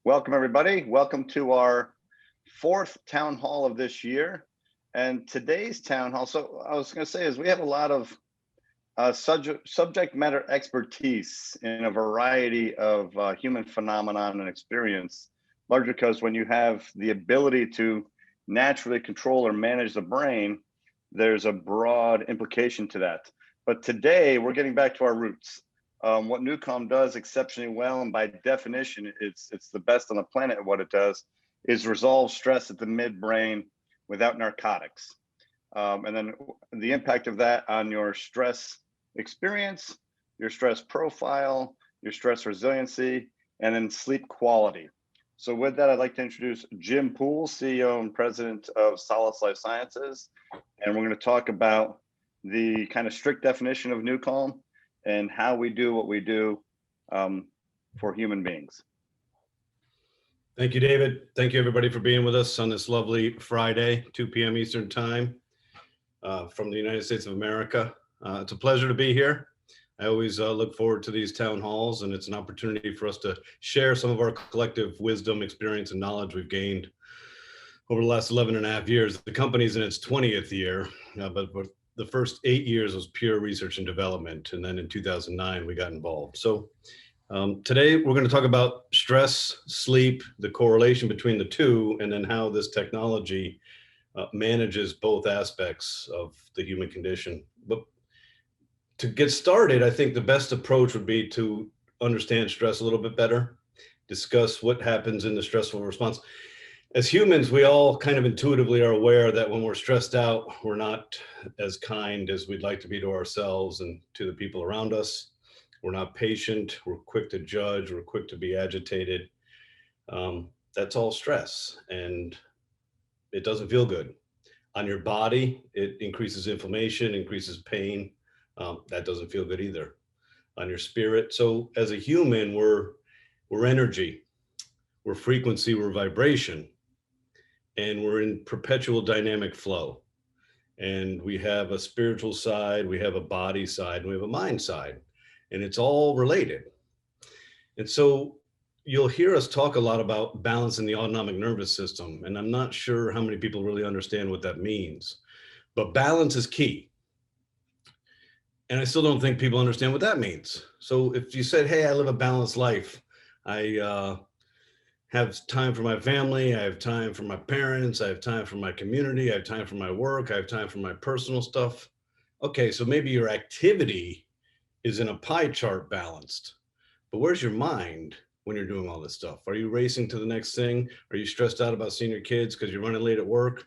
Welcome, everybody. Welcome to our fourth town hall of this year. And today's town hall, so I was going to say, is we have a lot of subject matter expertise in a variety of human phenomenon and experience, largely because when you have the ability to naturally control or manage the brain, there's a broad implication to that. But today we're getting back to our roots. What NuCalm does exceptionally well, and by definition, it's the best on the planet at what it does, is resolve stress at the midbrain without narcotics. And then the impact of that on your stress experience, your stress profile, your stress resiliency, and then sleep quality. So with that, I'd like to introduce Jim Poole, CEO and President of Solace Lifesciences. And we're going to talk about the kind of strict definition of NuCalm and how we do what we do for human beings. Thank you, David. Thank you, everybody, for being with us on this lovely Friday, 2 p.m. Eastern Time from the United States of America. It's a pleasure to be here. I always look forward to these town halls, and it's an opportunity for us to share some of our collective wisdom, experience, and knowledge we've gained over the last 11 and a half years. The company's in its 20th year, but the first 8 years was pure research and development. And then in 2009, we got involved. So today we're going to talk about stress, sleep, the correlation between the two, and then how this technology manages both aspects of the human condition. But to get started, I think the best approach would be to understand stress a little bit better, discuss what happens in the stressful response. As humans, we all kind of intuitively are aware that when we're stressed out, we're not as kind as we'd like to be to ourselves and to the people around us. We're not patient. We're quick to judge. We're quick to be agitated. That's all stress, and it doesn't feel good. On your body, it increases inflammation, increases pain. That doesn't feel good either. On your spirit. So as a human, we're energy, we're frequency, we're vibration. And we're in perpetual dynamic flow. And we have a spiritual side, we have a body side, and we have a mind side. And it's all related. And so you'll hear us talk a lot about balance in the autonomic nervous system. And I'm not sure how many people really understand what that means. But balance is key. And I still don't think people understand what that means. So if you said, hey, I live a balanced life, I have time for my family, I have time for my parents, I have time for my community, I have time for my work, I have time for my personal stuff. Okay, so maybe your activity is in a pie chart balanced, but where's your mind when you're doing all this stuff? Are you racing to the next thing? Are you stressed out about seeing your kids because you're running late at work?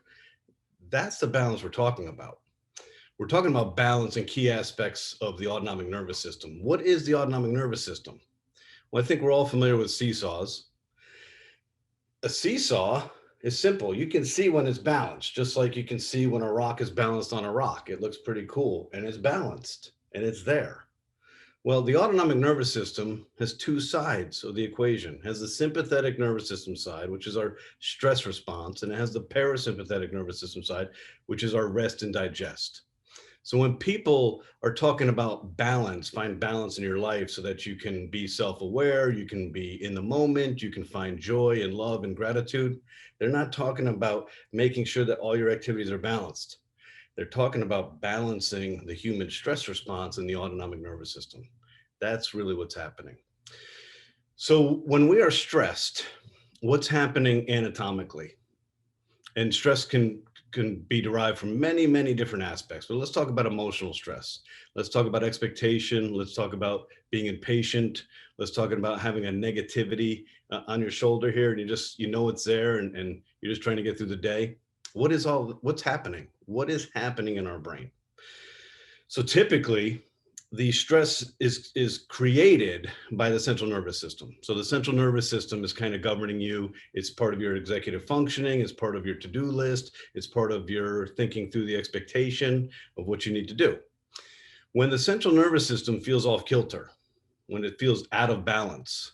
That's the balance we're talking about. We're talking about balance in key aspects of the autonomic nervous system. What is the autonomic nervous system? Well, I think we're all familiar with seesaws. A seesaw is simple. You can see when it's balanced, just like you can see when a rock is balanced on a rock. It looks pretty cool and it's balanced and it's there. Well, the autonomic nervous system has two sides of the equation. It has the sympathetic nervous system side, which is our stress response, and it has the parasympathetic nervous system side, which is our rest and digest. So when people are talking about balance, find balance in your life so that you can be self-aware, you can be in the moment, you can find joy and love and gratitude. They're not talking about making sure that all your activities are balanced. They're talking about balancing the human stress response in the autonomic nervous system. That's really what's happening. So when we are stressed, what's happening anatomically? And stress can be derived from many, many different aspects. But let's talk about emotional stress. Let's talk about expectation. Let's talk about being impatient. Let's talk about having a negativity on your shoulder here, and you know it's there, and you're just trying to get through the day. What's happening? What is happening in our brain? So typically, the stress is created by the central nervous system. So the central nervous system is kind of governing you. It's part of your executive functioning. It's part of your to-do list. It's part of your thinking through the expectation of what you need to do. When the central nervous system feels off kilter, when it feels out of balance,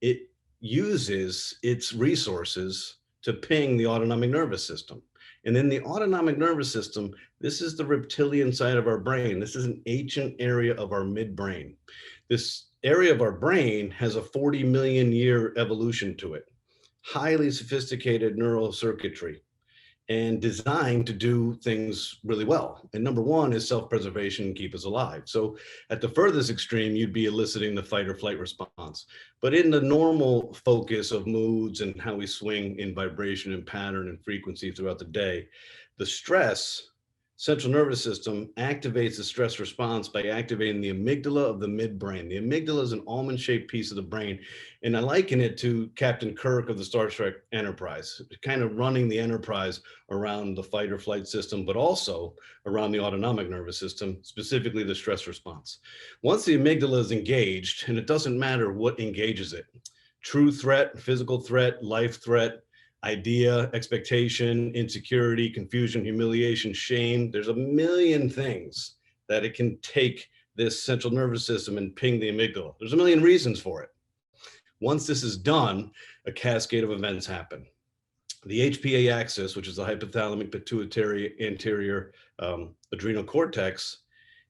it uses its resources to ping the autonomic nervous system. And in the autonomic nervous system, this is the reptilian side of our brain. This is an ancient area of our midbrain. This area of our brain has a 40 million year evolution to it. highly sophisticated neural circuitry and designed to do things really well. And number one is self-preservation and keep us alive. So at the furthest extreme, you'd be eliciting the fight or flight response. But in the normal focus of moods and how we swing in vibration and pattern and frequency throughout the day, the stress central nervous system activates the stress response by activating the amygdala of the midbrain. The amygdala is an almond-shaped piece of the brain, and I liken it to Captain Kirk of the Star Trek Enterprise, kind of running the Enterprise around the fight or flight system, but also around the autonomic nervous system, specifically the stress response. Once the amygdala is engaged, and it doesn't matter what engages it, true threat, physical threat, life threat, idea, expectation, insecurity, confusion, humiliation, shame. There's a million things that it can take this central nervous system and ping the amygdala. There's a million reasons for it. Once this is done, a cascade of events happen. The HPA axis, which is the hypothalamic pituitary anterior adrenal cortex,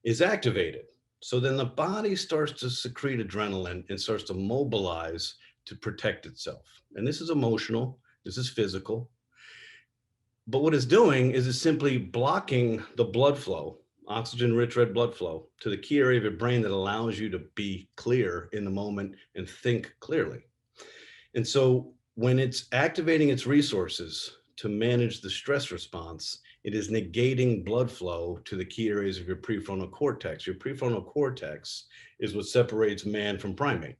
is activated. So then the body starts to secrete adrenaline and starts to mobilize to protect itself. And this is emotional. This is physical. But what it's doing is it's simply blocking the blood flow, oxygen-rich red blood flow, to the key area of your brain that allows you to be clear in the moment and think clearly. And so when it's activating its resources to manage the stress response, it is negating blood flow to the key areas of your prefrontal cortex. Your prefrontal cortex is what separates man from primate.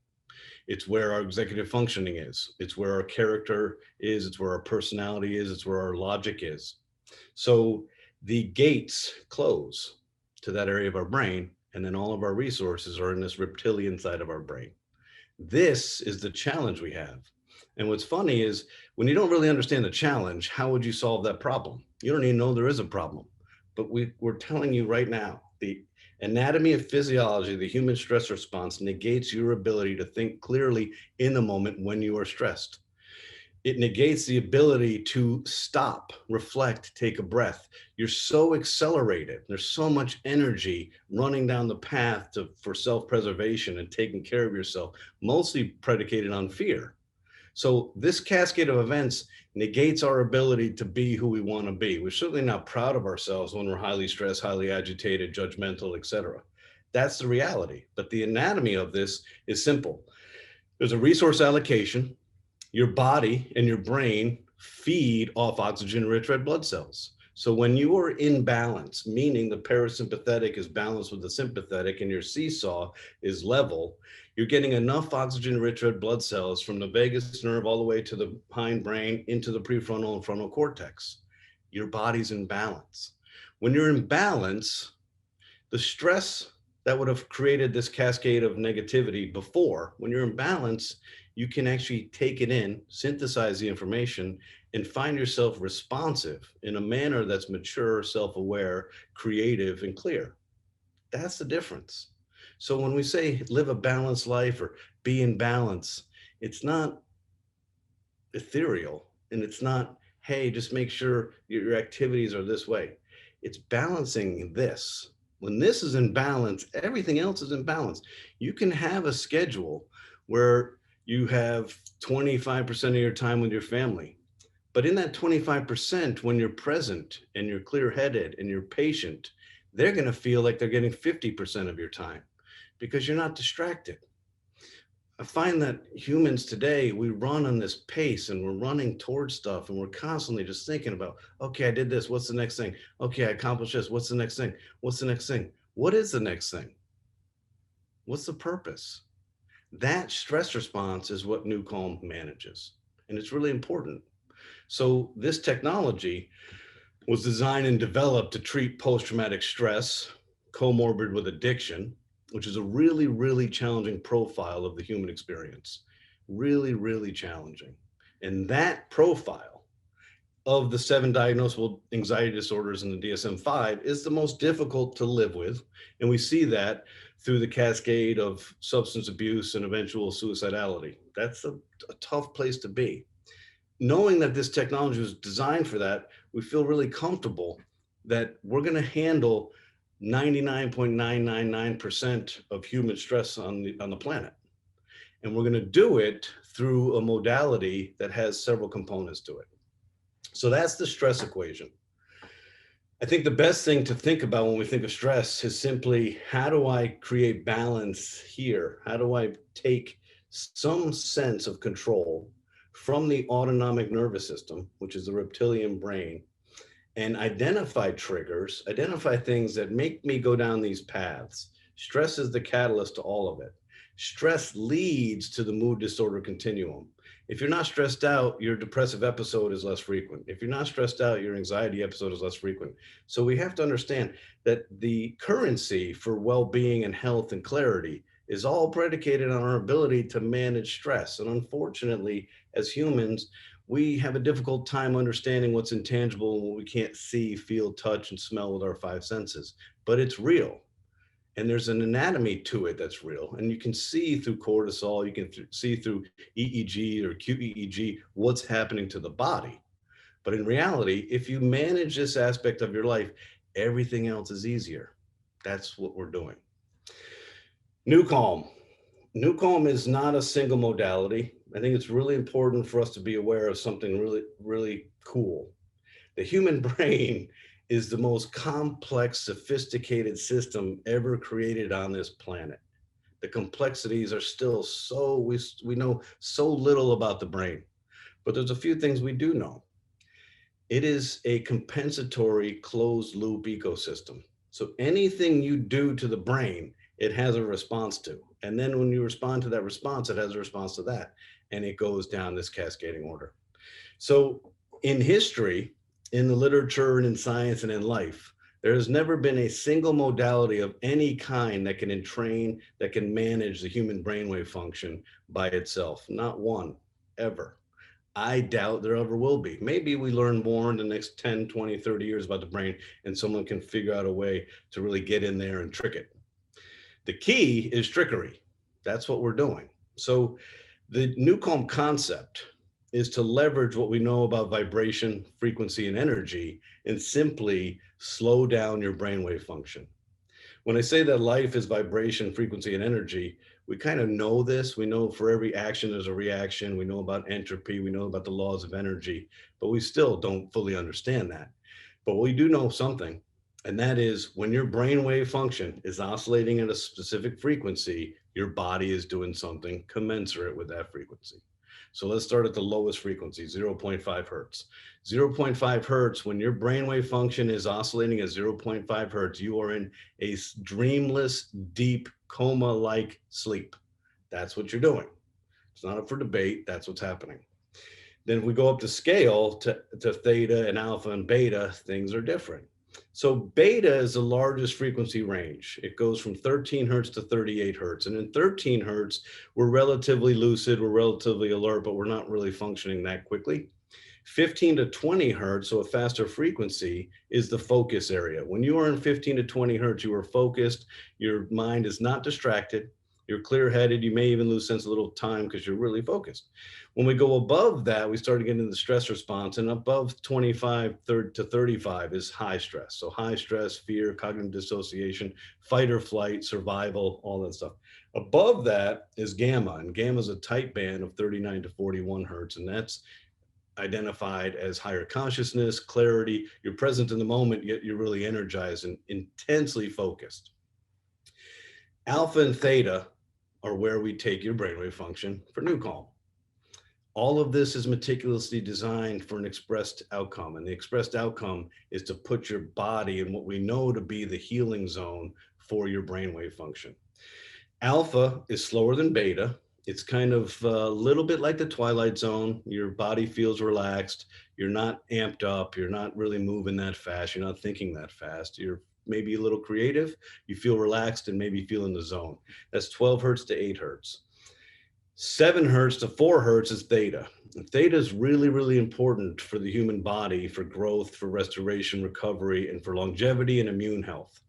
It's where our executive functioning is. It's where our character is. It's where our personality is. It's where our logic is. So the gates close to that area of our brain, and then all of our resources are in this reptilian side of our brain. This is the challenge we have. And what's funny is when you don't really understand the challenge, how would you solve that problem? You don't even know there is a problem. But we're telling you right now, the anatomy of physiology, the human stress response negates your ability to think clearly in the moment when you are stressed. It negates the ability to stop, reflect, take a breath. You're so accelerated. There's so much energy running down the path for self-preservation and taking care of yourself, mostly predicated on fear. So this cascade of events negates our ability to be who we want to be. We're certainly not proud of ourselves when we're highly stressed, highly agitated, judgmental, etc. That's the reality. But the anatomy of this is simple. There's a resource allocation. Your body and your brain feed off oxygen-rich red blood cells. So when you are in balance, meaning the parasympathetic is balanced with the sympathetic and your seesaw is level, you're getting enough oxygen-rich red blood cells from the vagus nerve all the way to the hindbrain into the prefrontal and frontal cortex. Your body's in balance. When you're in balance, the stress that would have created this cascade of negativity before, when you're in balance, you can actually take it in, synthesize the information, and find yourself responsive in a manner that's mature, self-aware, creative, and clear. That's the difference. So when we say live a balanced life or be in balance, it's not ethereal, and it's not, hey, just make sure your activities are this way. It's balancing this. When this is in balance, everything else is in balance. You can have a schedule where you have 25% of your time with your family. But in that 25%, when you're present and you're clear-headed and you're patient, they're going to feel like they're getting 50% of your time because you're not distracted. I find that humans today, we run on this pace and we're running towards stuff and we're constantly just thinking about, okay, I did this. What's the next thing? Okay, I accomplished this. What's the next thing? What's the next thing? What is the next thing? What's the purpose? That stress response is what NuCalm manages. And it's really important. So this technology was designed and developed to treat post-traumatic stress, comorbid with addiction, which is a really, really challenging profile of the human experience. Really, really challenging. And that profile of the 7 diagnosable anxiety disorders in the DSM-5 is the most difficult to live with. And we see that through the cascade of substance abuse and eventual suicidality. That's a tough place to be. Knowing that this technology was designed for that, we feel really comfortable that we're going to handle 99.999% of human stress on the planet. And we're going to do it through a modality that has several components to it. So that's the stress equation. I think the best thing to think about when we think of stress is simply, how do I create balance here? How do I take some sense of control from the autonomic nervous system, which is the reptilian brain, and identify triggers, identify things that make me go down these paths? Stress is the catalyst to all of it. Stress leads to the mood disorder continuum. If you're not stressed out, your depressive episode is less frequent. If you're not stressed out, your anxiety episode is less frequent. So we have to understand that the currency for well-being and health and clarity is all predicated on our ability to manage stress. And unfortunately, as humans, we have a difficult time understanding what's intangible and what we can't see, feel, touch, and smell with our five senses. But it's real. And there's an anatomy to it that's real. And you can see through cortisol, you can see through EEG or QEEG what's happening to the body. But in reality, if you manage this aspect of your life, everything else is easier. That's what we're doing. NuCalm. NuCalm is not a single modality. I think it's really important for us to be aware of something really, really cool. The human brain is the most complex, sophisticated system ever created on this planet. The complexities are still so, we know so little about the brain, but there's a few things we do know. It is a compensatory closed loop ecosystem. So anything you do to the brain, it has a response to. And then when you respond to that response, it has a response to that. And it goes down this cascading order. So in history, in the literature and in science and in life, there has never been a single modality of any kind that can entrain, that can manage the human brainwave function by itself. Not one, ever. I doubt there ever will be. Maybe we learn more in the next 10, 20, 30 years about the brain, and someone can figure out a way to really get in there and trick it. The key is trickery. That's what we're doing. So the NuCalm concept is to leverage what we know about vibration, frequency, and energy, and simply slow down your brainwave function. When I say that life is vibration, frequency, and energy, we kind of know this. We know for every action, there's a reaction. We know about entropy. We know about the laws of energy, but we still don't fully understand that. But we do know something, and that is when your brainwave function is oscillating at a specific frequency, your body is doing something commensurate with that frequency. So let's start at the lowest frequency, 0.5 hertz. 0.5 hertz, when your brainwave function is oscillating at 0.5 hertz, you are in a dreamless, deep, coma-like sleep. That's what you're doing. It's not up for debate. That's what's happening. Then if we go up the scale to theta and alpha and beta, things are different. So beta is the largest frequency range. It goes from 13 hertz to 38 hertz. And in 13 hertz, we're relatively lucid, we're relatively alert, but we're not really functioning that quickly. 15 to 20 hertz, so a faster frequency, is the focus area. When you are in 15 to 20 hertz, you are focused, your mind is not distracted, you're clear-headed, you may even lose sense of little time because you're really focused. When we go above that, we start to get into the stress response, and above 25 to 35 is high stress. So high stress, fear, cognitive dissociation, fight or flight, survival, all that stuff. Above that is gamma, and gamma is a tight band of 39 to 41 hertz, and that's identified as higher consciousness, clarity. You're present in the moment, yet you're really energized and intensely focused. Alpha and theta are where we take your brainwave function for NuCalm. All of this is meticulously designed for an expressed outcome, and the expressed outcome is to put your body in what we know to be the healing zone for your brainwave function. Alpha is slower than beta. It's kind of a little bit like the twilight zone. Your body feels relaxed. You're not amped up. You're not really moving that fast. You're not thinking that fast. You're maybe a little creative. You feel relaxed and maybe feel in the zone. That's 12 hertz to 8 hertz. 7 hertz to 4 hertz is theta. And theta is really, really important for the human body, for growth, for restoration, recovery, and for longevity and immune health.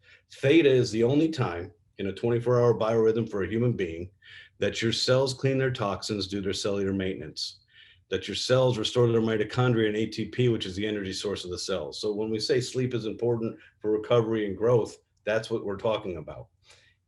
Theta is the only time in a 24-hour biorhythm for a human being that your cells clean their toxins, do their cellular maintenance, that your cells restore their mitochondria and ATP, which is the energy source of the cells. So when we say sleep is important for recovery and growth, that's what we're talking about.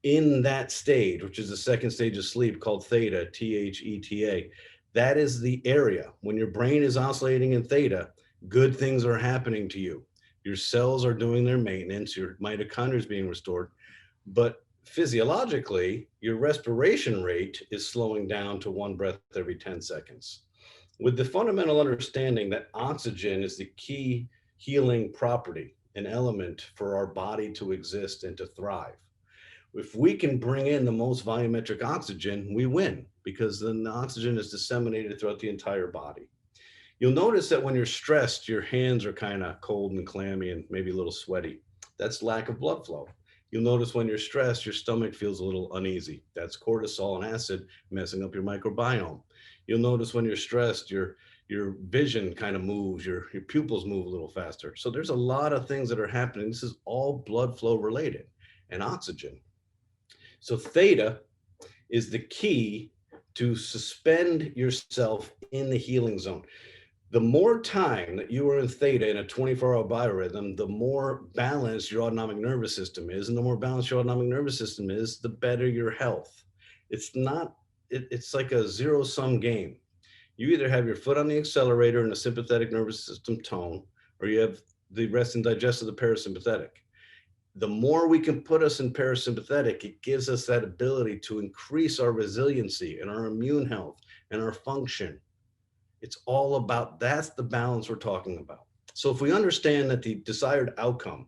in that stage, which is the second stage of sleep called theta, Theta, that is the area. When your brain is oscillating in theta, good things are happening to you. Your cells are doing their maintenance, your mitochondria is being restored, but physiologically, your respiration rate is slowing down to one breath every 10 seconds. With the fundamental understanding that oxygen is the key healing property, an element for our body to exist and to thrive. If we can bring in the most volumetric oxygen, we win, because then the oxygen is disseminated throughout the entire body. You'll notice that when you're stressed, your hands are kind of cold and clammy and maybe a little sweaty. That's lack of blood flow. You'll notice when you're stressed, your stomach feels a little uneasy. That's cortisol and acid messing up your microbiome. You'll notice when you're stressed, your vision kind of moves, your pupils move a little faster. So there's a lot of things that are happening. This is all blood flow related and oxygen. So theta is the key to suspend yourself in the healing zone. The more time that you are in theta in a 24-hour biorhythm, the more balanced your autonomic nervous system is. And the more balanced your autonomic nervous system is, the better your health. It's like a zero-sum game. You either have your foot on the accelerator in the sympathetic nervous system tone, or you have the rest and digest of the parasympathetic. The more we can put us in parasympathetic, it gives us that ability to increase our resiliency and our immune health and our function. It's all about, that's the balance we're talking about. So if we understand that the desired outcome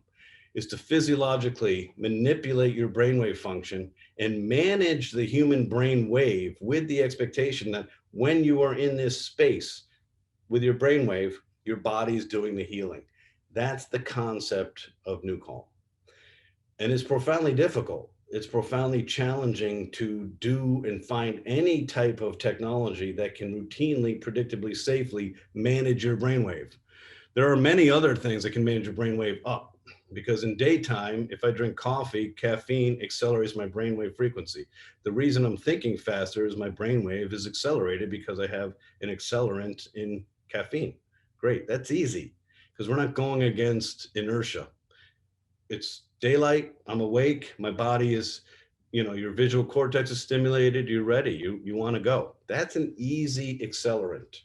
is to physiologically manipulate your brainwave function and manage the human brain wave with the expectation that when you are in this space with your brainwave, your body is doing the healing. That's the concept of NuCalm. And it's profoundly difficult. It's profoundly challenging to do and find any type of technology that can routinely, predictably, safely manage your brainwave. There are many other things that can manage your brainwave up, because in daytime, if I drink coffee, caffeine accelerates my brainwave frequency. The reason I'm thinking faster is my brainwave is accelerated because I have an accelerant in caffeine. Great, that's easy, because we're not going against inertia. It's daylight, I'm awake, my body is, your visual cortex is stimulated, you're ready, you want to go. That's an easy accelerant,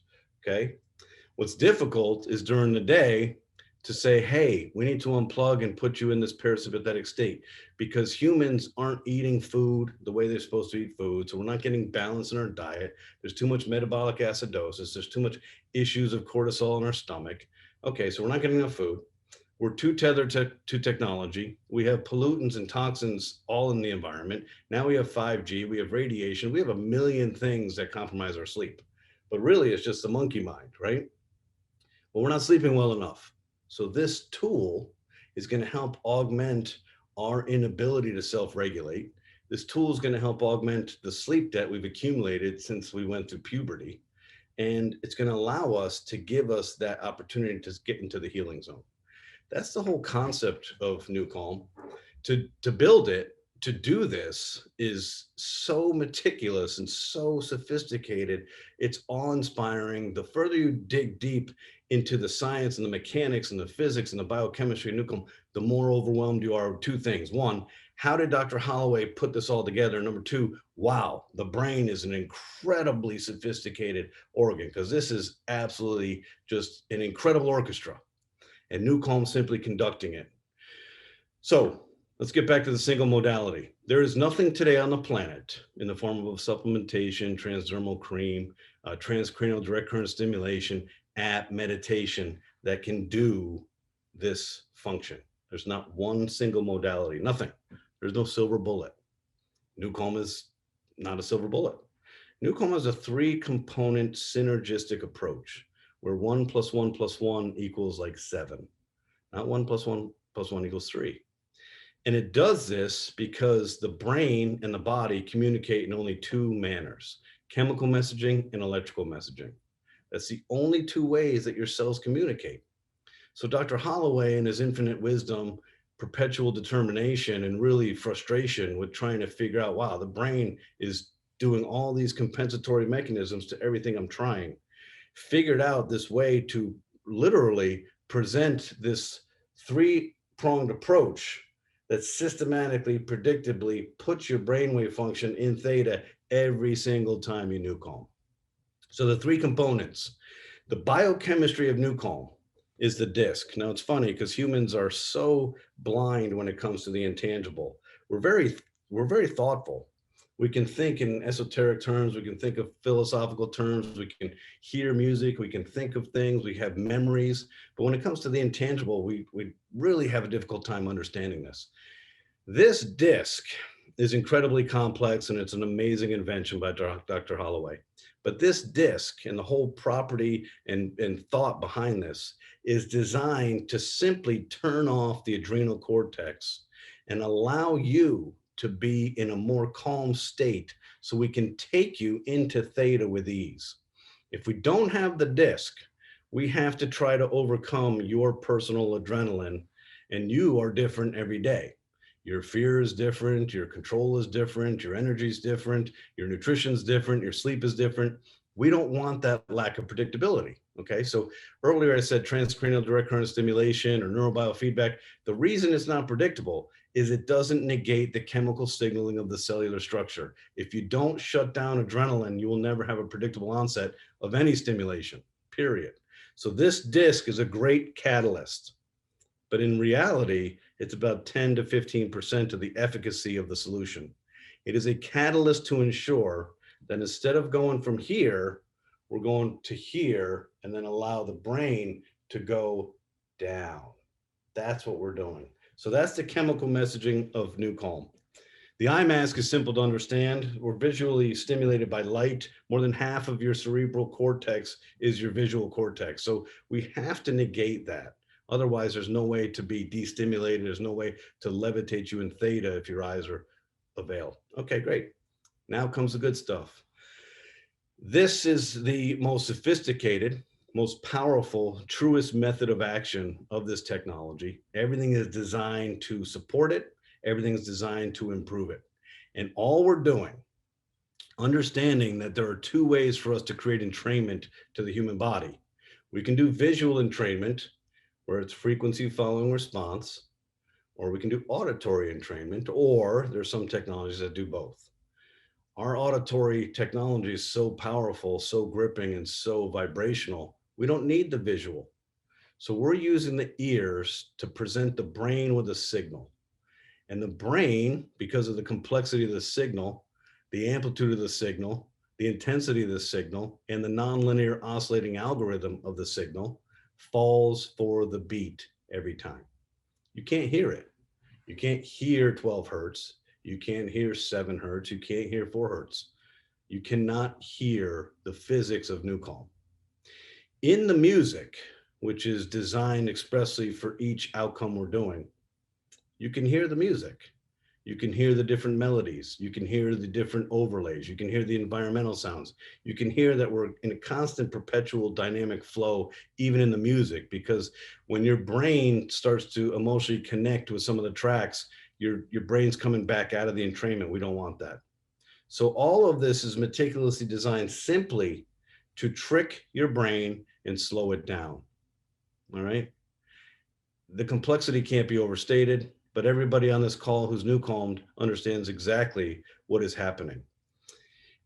okay? What's difficult is during the day to say, hey, we need to unplug and put you in this parasympathetic state, because humans aren't eating food the way they're supposed to eat food. So we're not getting balance in our diet. There's too much metabolic acidosis. There's too much issues of cortisol in our stomach. Okay, so we're not getting enough food. We're too tethered to technology. We have pollutants and toxins all in the environment. Now we have 5G, we have radiation, we have a million things that compromise our sleep. But really, it's just the monkey mind, right? Well, we're not sleeping well enough. So this tool is going to help augment our inability to self-regulate. This tool is going to help augment the sleep debt we've accumulated since we went through puberty. And it's going to allow us to give us that opportunity to get into the healing zone. That's the whole concept of NuCalm. To build it, to do this is so meticulous and so sophisticated. It's awe-inspiring. The further you dig deep into the science and the mechanics and the physics and the biochemistry of NuCalm, the more overwhelmed you are with two things. One, how did Dr. Holloway put this all together? Number two, wow, the brain is an incredibly sophisticated organ, because this is absolutely just an incredible orchestra, and NuCalm simply conducting it. So let's get back to the single modality. There is nothing today on the planet in the form of supplementation, transdermal cream, transcranial direct current stimulation, app, meditation that can do this function. There's not one single modality, nothing. There's no silver bullet. NuCalm is not a silver bullet. NuCalm is a 3-component synergistic approach where 1 + 1 + 1 equals like 7, not 1 + 1 + 1 equals 3. And it does this because the brain and the body communicate in only 2 manners: chemical messaging and electrical messaging. That's the only 2 ways that your cells communicate. So Dr. Holloway, in his infinite wisdom, perpetual determination, and really frustration with trying to figure out, wow, the brain is doing all these compensatory mechanisms to everything I'm trying, figured out this way to literally present this 3-pronged approach that systematically, predictably puts your brainwave function in theta every single time you NuCalm. So the three components, the biochemistry of NuCalm is the disc. Now it's funny because humans are so blind when it comes to the intangible. We're very thoughtful. We can think in esoteric terms, we can think of philosophical terms, we can hear music, we can think of things, we have memories. But when it comes to the intangible, we really have a difficult time understanding this. This disc is incredibly complex and it's an amazing invention by Dr. Holloway. But this disc and the whole property and thought behind this is designed to simply turn off the adrenal cortex and allow you to be in a more calm state so we can take you into theta with ease. If we don't have the disc, we have to try to overcome your personal adrenaline, and you are different every day. Your fear is different, your control is different, your energy is different, your nutrition is different, your sleep is different. We don't want that lack of predictability. Okay, so earlier I said transcranial direct current stimulation or neurobiofeedback. The reason it's not predictable is it doesn't negate the chemical signaling of the cellular structure. If you don't shut down adrenaline, you will never have a predictable onset of any stimulation, period. So this disc is a great catalyst, but in reality, it's about 10 to 15% of the efficacy of the solution. It is a catalyst to ensure that instead of going from here, we're going to here and then allow the brain to go down. That's what we're doing. So that's the chemical messaging of NuCalm. The eye mask is simple to understand. We're visually stimulated by light. More than half of your cerebral cortex is your visual cortex. So we have to negate that. Otherwise, there's no way to be destimulated. There's no way to levitate you in theta if your eyes are availed. Okay, great. Now comes the good stuff. This is the most sophisticated, most powerful, truest method of action of this technology. Everything is designed to support it. Everything is designed to improve it. And all we're doing, understanding that there are two ways for us to create entrainment to the human body. We can do visual entrainment, where it's frequency following response, or we can do auditory entrainment, or there's some technologies that do both. Our auditory technology is so powerful, so gripping, and so vibrational, we don't need the visual. So we're using the ears to present the brain with a signal. And the brain, because of the complexity of the signal, the amplitude of the signal, the intensity of the signal, and the nonlinear oscillating algorithm of the signal, falls for the beat every time. You can't hear it. You can't hear 12 hertz. You can't hear 7 hertz. You can't hear 4 hertz. You cannot hear the physics of NuCalm. In the music, which is designed expressly for each outcome we're doing, you can hear the music. You can hear the different melodies. You can hear the different overlays. You can hear the environmental sounds. You can hear that we're in a constant perpetual dynamic flow, even in the music, because when your brain starts to emotionally connect with some of the tracks, your brain's coming back out of the entrainment. We don't want that. So all of this is meticulously designed simply to trick your brain and slow it down. All right. The complexity can't be overstated, but everybody on this call who's NuCalmed understands exactly what is happening.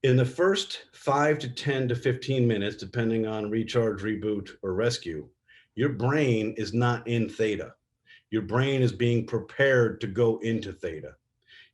In the first 5 to 10 to 15 minutes, depending on recharge, reboot, or rescue, your brain is not in theta. Your brain is being prepared to go into theta.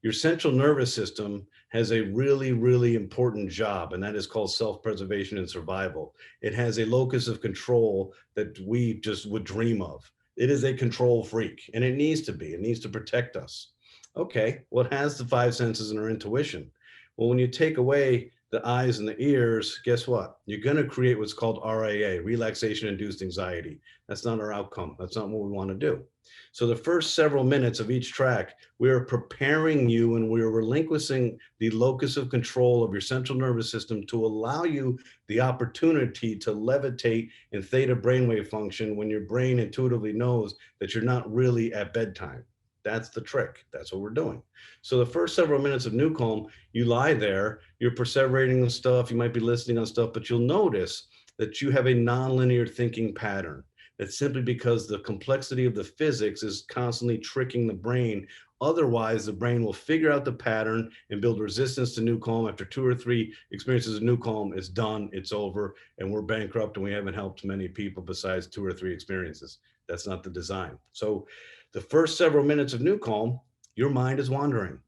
Your central nervous system has a really, really important job, and that is called self-preservation and survival. It has a locus of control that we just would dream of. It is a control freak, and it needs to be. It needs to protect us. Okay, well, it has the 5 senses and our intuition. Well, when you take away the eyes and the ears, guess what? You're going to create what's called RAA, relaxation-induced anxiety. That's not our outcome. That's not what we want to do. So the first several minutes of each track, we are preparing you and we are relinquishing the locus of control of your central nervous system to allow you the opportunity to levitate in theta brainwave function when your brain intuitively knows that you're not really at bedtime. That's the trick. That's what we're doing. So the first several minutes of NuCalm, you lie there, you're perseverating on stuff, you might be listening on stuff, but you'll notice that you have a nonlinear thinking pattern. That's simply because the complexity of the physics is constantly tricking the brain Otherwise, the brain will figure out the pattern and build resistance to NuCalm. After 2 or 3 experiences of NuCalm, it's done, it's over, and we're bankrupt, and we haven't helped many people besides 2 or 3 experiences. That's not the design. So the first several minutes of NuCalm, your mind is wandering.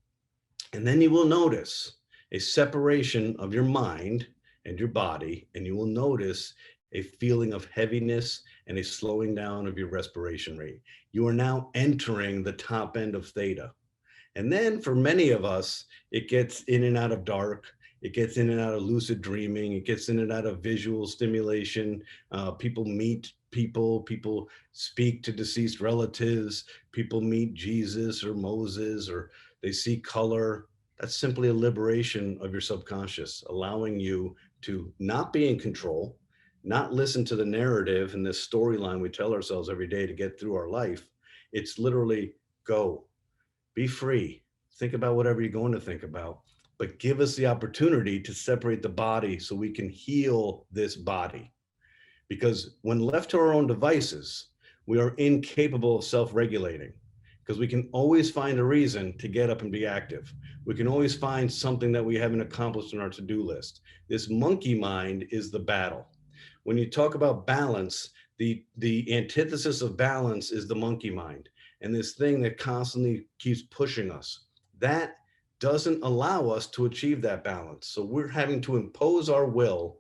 And then you will notice a separation of your mind and your body, and you will notice a feeling of heaviness and a slowing down of your respiration rate. You are now entering the top end of theta. And then for many of us, it gets in and out of dark. It gets in and out of lucid dreaming. It gets in and out of visual stimulation. People meet people. People speak to deceased relatives. People meet Jesus or Moses, or they see color. That's simply a liberation of your subconscious, allowing you to not be in control, not listen to the narrative and this storyline we tell ourselves every day to get through our life. It's literally go, be free, think about whatever you're going to think about, but give us the opportunity to separate the body so we can heal this body. Because when left to our own devices, we are incapable of self-regulating, because we can always find a reason to get up and be active. We can always find something that we haven't accomplished in our to-do list. This monkey mind is the battle. When you talk about balance, the antithesis of balance is the monkey mind, and this thing that constantly keeps pushing us. That doesn't allow us to achieve that balance. So we're having to impose our will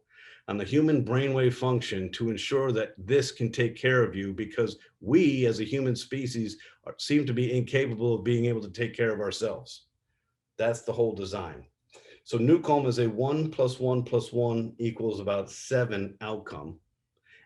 on the human brainwave function to ensure that this can take care of you, because we as a human species seem to be incapable of being able to take care of ourselves. That's the whole design. So NuCalm is a 1 + 1 + 1 = about 7 outcome,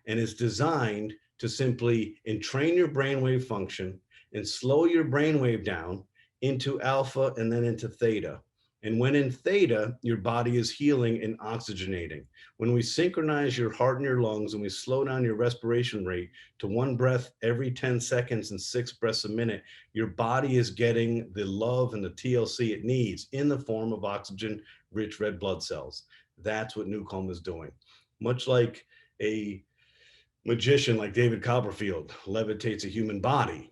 and is designed to simply entrain your brainwave function and slow your brainwave down into alpha and then into theta. And when in theta, your body is healing and oxygenating. When we synchronize your heart and your lungs and we slow down your respiration rate to 1 breath every 10 seconds and 6 breaths a minute, your body is getting the love and the TLC it needs in the form of oxygen-rich red blood cells. That's what NuCalm is doing. Much like a magician like David Copperfield levitates a human body,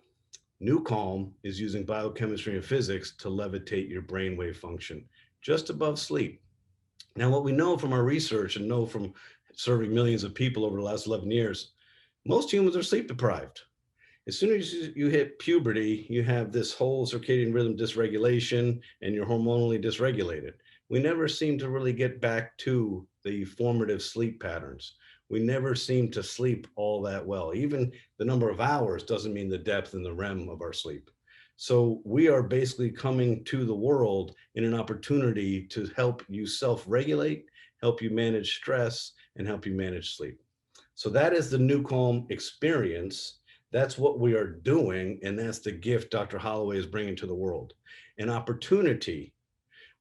NuCalm is using biochemistry and physics to levitate your brainwave function just above sleep. Now, what we know from our research and know from serving millions of people over the last 11 years, most humans are sleep deprived. As soon as you hit puberty, you have this whole circadian rhythm dysregulation and you're hormonally dysregulated. We never seem to really get back to the formative sleep patterns. We never seem to sleep all that well. Even the number of hours doesn't mean the depth and the REM of our sleep. So we are basically coming to the world in an opportunity to help you self-regulate, help you manage stress, and help you manage sleep. So that is the NuCalm experience. That's what we are doing, and that's the gift Dr. Holloway is bringing to the world. An opportunity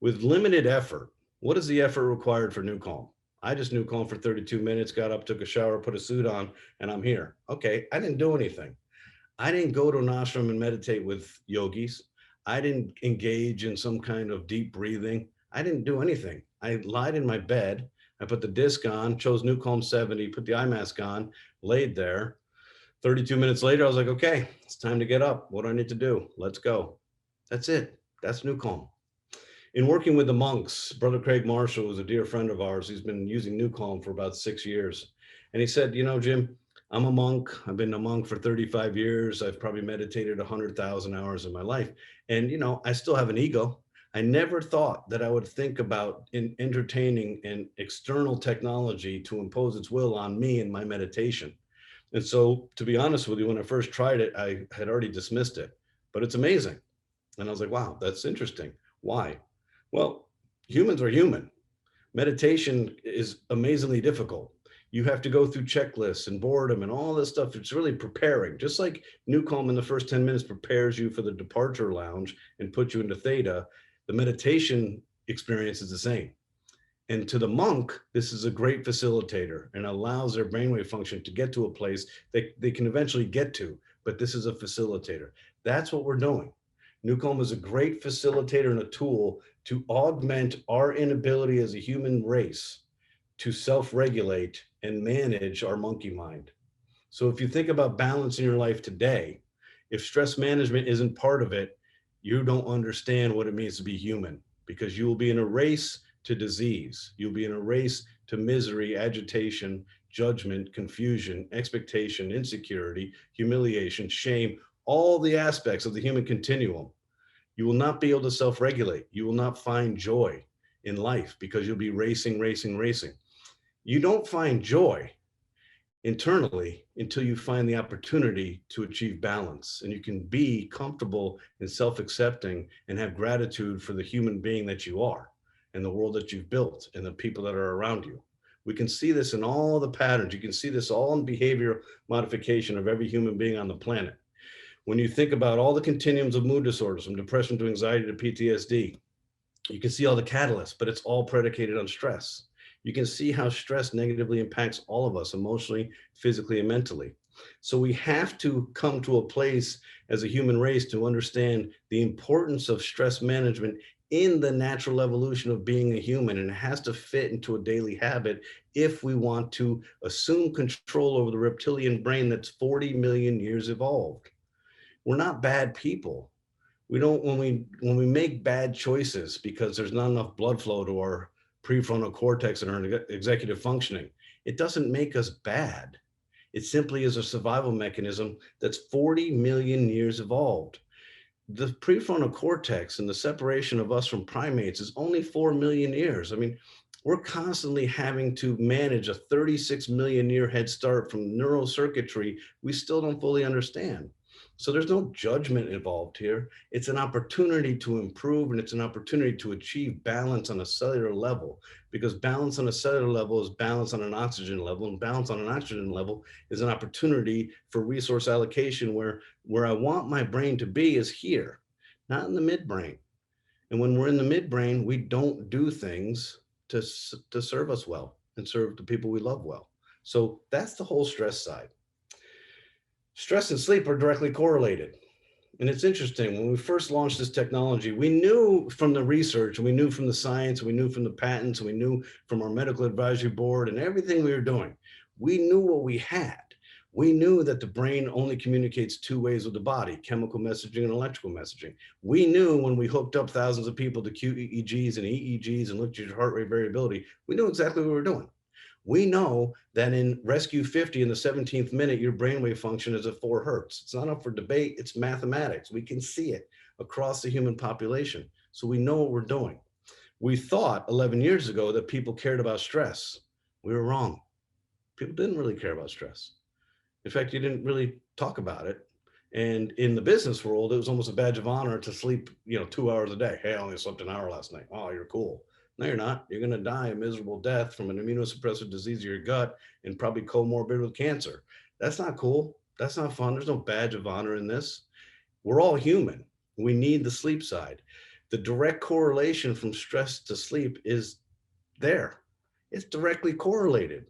with limited effort. What is the effort required for NuCalm? I just NuCalm for 32 minutes, got up, took a shower, put a suit on, and I'm here. Okay, I didn't do anything. I didn't go to an ashram and meditate with yogis. I didn't engage in some kind of deep breathing. I didn't do anything. I lied in my bed. I put the disc on, chose NuCalm 70, put the eye mask on, laid there. 32 minutes later, I was like, okay, it's time to get up. What do I need to do? Let's go. That's it. That's NuCalm. In working with the monks, Brother Craig Marshall was a dear friend of ours. He's been using NuCalm for about 6 years. And he said, you know, Jim, I'm a monk. I've been a monk for 35 years. I've probably meditated 100,000 hours in my life. And, you know, I still have an ego. I never thought that I would think about entertaining an external technology to impose its will on me in my meditation. And so, to be honest with you, when I first tried it, I had already dismissed it, but it's amazing. And I was like, wow, that's interesting. Why? Well, humans are human. Meditation is amazingly difficult. You have to go through checklists and boredom and all this stuff. It's really preparing. Just like NuCalm in the first 10 minutes prepares you for the departure lounge and puts you into theta, the meditation experience is the same. And to the monk, this is a great facilitator and allows their brainwave function to get to a place that they can eventually get to, but this is a facilitator. That's what we're doing. NuCalm is a great facilitator and a tool to augment our inability as a human race to self-regulate and manage our monkey mind. So if you think about balance in your life today, if stress management isn't part of it, you don't understand what it means to be human, because you will be in a race to disease. You'll be in a race to misery, agitation, judgment, confusion, expectation, insecurity, humiliation, shame, all the aspects of the human continuum. You will not be able to self-regulate. You will not find joy in life because you'll be racing, racing, racing. You don't find joy internally until you find the opportunity to achieve balance, and you can be comfortable and self-accepting and have gratitude for the human being that you are and the world that you've built and the people that are around you. We can see this in all the patterns. You can see this all in behavior modification of every human being on the planet. When you think about all the continuums of mood disorders, from depression to anxiety to PTSD, you can see all the catalysts, but it's all predicated on stress. You can see how stress negatively impacts all of us emotionally, physically, and mentally. So we have to come to a place as a human race to understand the importance of stress management in the natural evolution of being a human, and it has to fit into a daily habit if we want to assume control over the reptilian brain that's 40 million years evolved. We're not bad people. We don't, when we make bad choices because there's not enough blood flow to our prefrontal cortex and our executive functioning, it doesn't make us bad. It simply is a survival mechanism that's 40 million years evolved. The prefrontal cortex and the separation of us from primates is only 4 million years. I mean, we're constantly having to manage a 36 million year head start from neural circuitry we still don't fully understand. So there's no judgment involved here. It's an opportunity to improve, and it's an opportunity to achieve balance on a cellular level, because balance on a cellular level is balance on an oxygen level, and balance on an oxygen level is an opportunity for resource allocation where I want my brain to be is here, not in the midbrain. And when we're in the midbrain, we don't do things to serve us well and serve the people we love well. So that's the whole stress side. Stress and sleep are directly correlated. And it's interesting, when we first launched this technology, we knew from the research, and we knew from the science, and we knew from the patents, and we knew from our medical advisory board and everything we were doing, we knew what we had. We knew that the brain only communicates two ways with the body: chemical messaging and electrical messaging. We knew when we hooked up thousands of people to QEEGs and EEGs and looked at your heart rate variability, we knew exactly what we were doing. We know that in Rescue 50 in the 17th minute, your brainwave function is at 4 hertz. It's not up for debate, it's mathematics. We can see it across the human population. So we know what we're doing. We thought 11 years ago that people cared about stress. We were wrong. People didn't really care about stress. In fact, you didn't really talk about it. And in the business world, it was almost a badge of honor to sleep, 2 hours a day. Hey, I only slept an hour last night. Oh, you're cool. No, you're not. You're going to die a miserable death from an immunosuppressive disease of your gut and probably comorbid with cancer. That's not cool. That's not fun. There's no badge of honor in this. We're all human. We need the sleep side. The direct correlation from stress to sleep is there. It's directly correlated.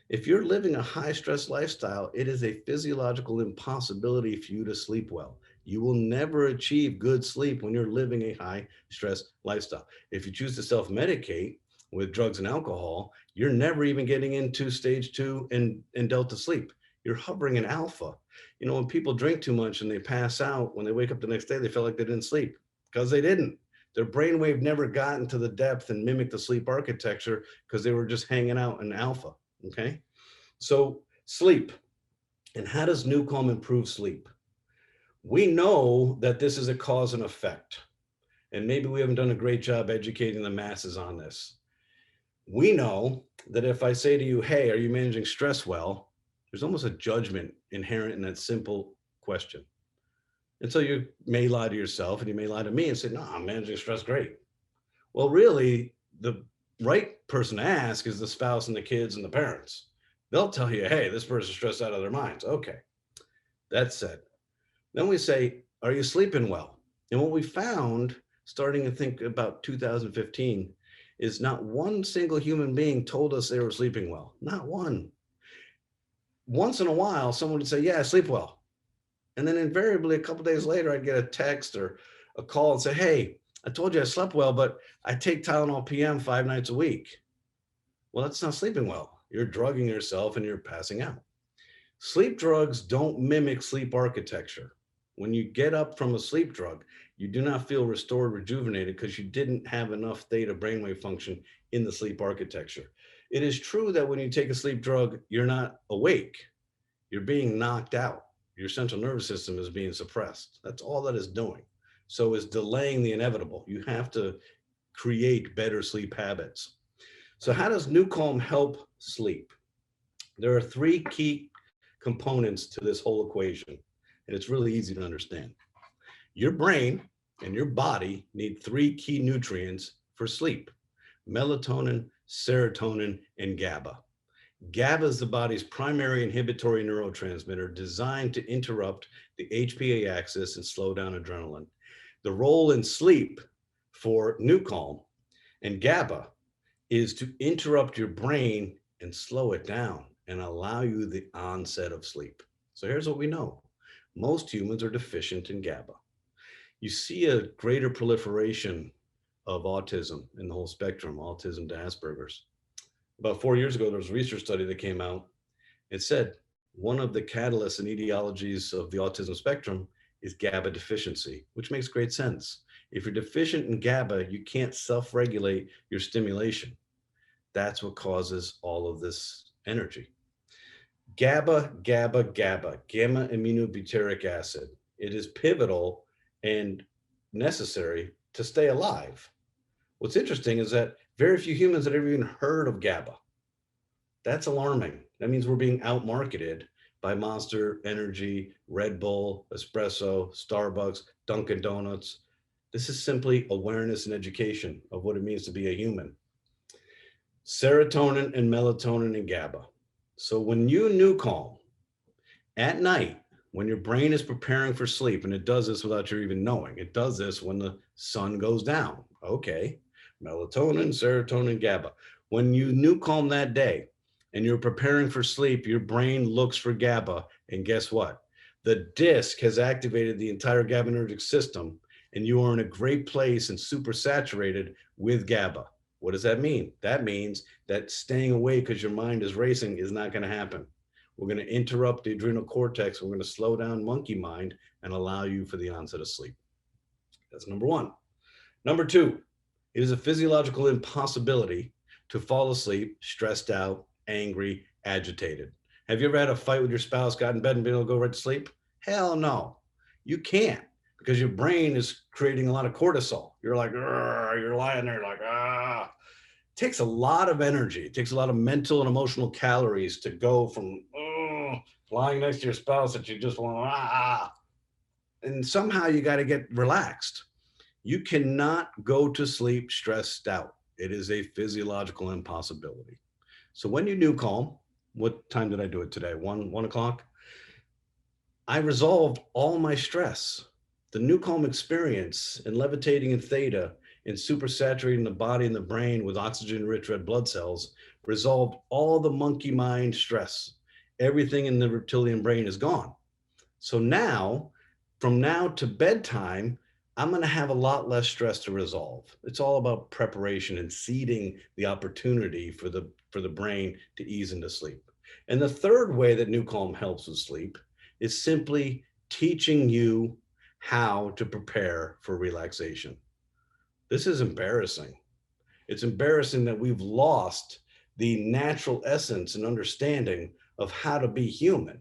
If you're living a high stress lifestyle, it is a physiological impossibility for you to sleep well. You will never achieve good sleep when you're living a high stress lifestyle. If you choose to self-medicate with drugs and alcohol, you're never even getting into stage 2 and delta sleep. You're hovering in alpha. When people drink too much and they pass out, when they wake up the next day, they feel like they didn't sleep, because they didn't. Their brainwave never got into the depth and mimic the sleep architecture because they were just hanging out in alpha. Okay. So sleep. And how does NuCalm improve sleep? We know that this is a cause and effect, and maybe we haven't done a great job educating the masses on this. We know that if I say to you, hey, are you managing stress well? There's almost a judgment inherent in that simple question. And so you may lie to yourself, and you may lie to me and say, no, I'm managing stress great. Well, really, the right person to ask is the spouse and the kids and the parents. They'll tell you, hey, this person's stressed out of their minds. Okay, that's said. Then we say, are you sleeping well? And what we found, starting to think about 2015, is not one single human being told us they were sleeping well. Not one. Once in a while, someone would say, yeah, I sleep well. And then invariably, a couple of days later, I'd get a text or a call and say, hey, I told you I slept well, but I take Tylenol PM 5 nights a week. Well, that's not sleeping well. You're drugging yourself and you're passing out. Sleep drugs don't mimic sleep architecture. When you get up from a sleep drug, You do not feel restored, rejuvenated, because you didn't have enough theta brainwave function in the sleep architecture. It is true that when you take a sleep drug, you're not awake. You're being knocked out. Your central nervous system is being suppressed. That's all that is doing. So it's delaying the inevitable. You have to create better sleep habits. So how does NuCalm help sleep? There are three key components to this whole equation, and it's really easy to understand. Your brain and your body need three key nutrients for sleep: melatonin, serotonin, and GABA. GABA is the body's primary inhibitory neurotransmitter designed to interrupt the HPA axis and slow down adrenaline. The role in sleep for NuCalm and GABA is to interrupt your brain and slow it down and allow you the onset of sleep. So here's what we know. Most humans are deficient in GABA. You see a greater proliferation of autism in the whole spectrum, autism to Asperger's. About 4 years ago, there was a research study that came out. It said one of the catalysts and etiologies of the autism spectrum is GABA deficiency, which makes great sense. If you're deficient in GABA, you can't self-regulate your stimulation. That's what causes all of this energy. GABA, gamma aminobutyric acid. It is pivotal and necessary to stay alive. What's interesting is that very few humans have ever even heard of GABA. That's alarming. That means we're being outmarketed by Monster Energy, Red Bull, Espresso, Starbucks, Dunkin' Donuts. This is simply awareness and education of what it means to be a human. Serotonin and melatonin and GABA. So when you NuCalm at night, when your brain is preparing for sleep, and it does this without you even knowing, it does this when the sun goes down. Okay, melatonin, serotonin, GABA. When you NuCalm that day and you're preparing for sleep, your brain looks for GABA, and guess what? The disc has activated the entire GABAergic system, and you are in a great place and super saturated with GABA. What does that mean? That means that staying awake because your mind is racing is not going to happen. We're going to interrupt the adrenal cortex. We're going to slow down monkey mind and allow you for the onset of sleep. That's number one. Number two, it is a physiological impossibility to fall asleep stressed out, angry, agitated. Have you ever had a fight with your spouse, got in bed and been able to go right to sleep? Hell no. You can't, because your brain is creating a lot of cortisol. You're like, you're lying there like, ah. It takes a lot of energy. It takes a lot of mental and emotional calories to go from lying next to your spouse that you just want, and somehow you got to get relaxed. You cannot go to sleep stressed out. It is a physiological impossibility. So when you NuCalm, what time did I do it today? 1 o'clock? I resolved all my stress. The NuCalm experience and levitating in theta and supersaturating the body and the brain with oxygen-rich red blood cells resolved all the monkey mind stress. Everything in the reptilian brain is gone. So now, from now to bedtime, I'm going to have a lot less stress to resolve. It's all about preparation and seeding the opportunity for the brain to ease into sleep. And the third way that NuCalm helps with sleep is simply teaching you how to prepare for relaxation. This is embarrassing. It's embarrassing that we've lost the natural essence and understanding of how to be human.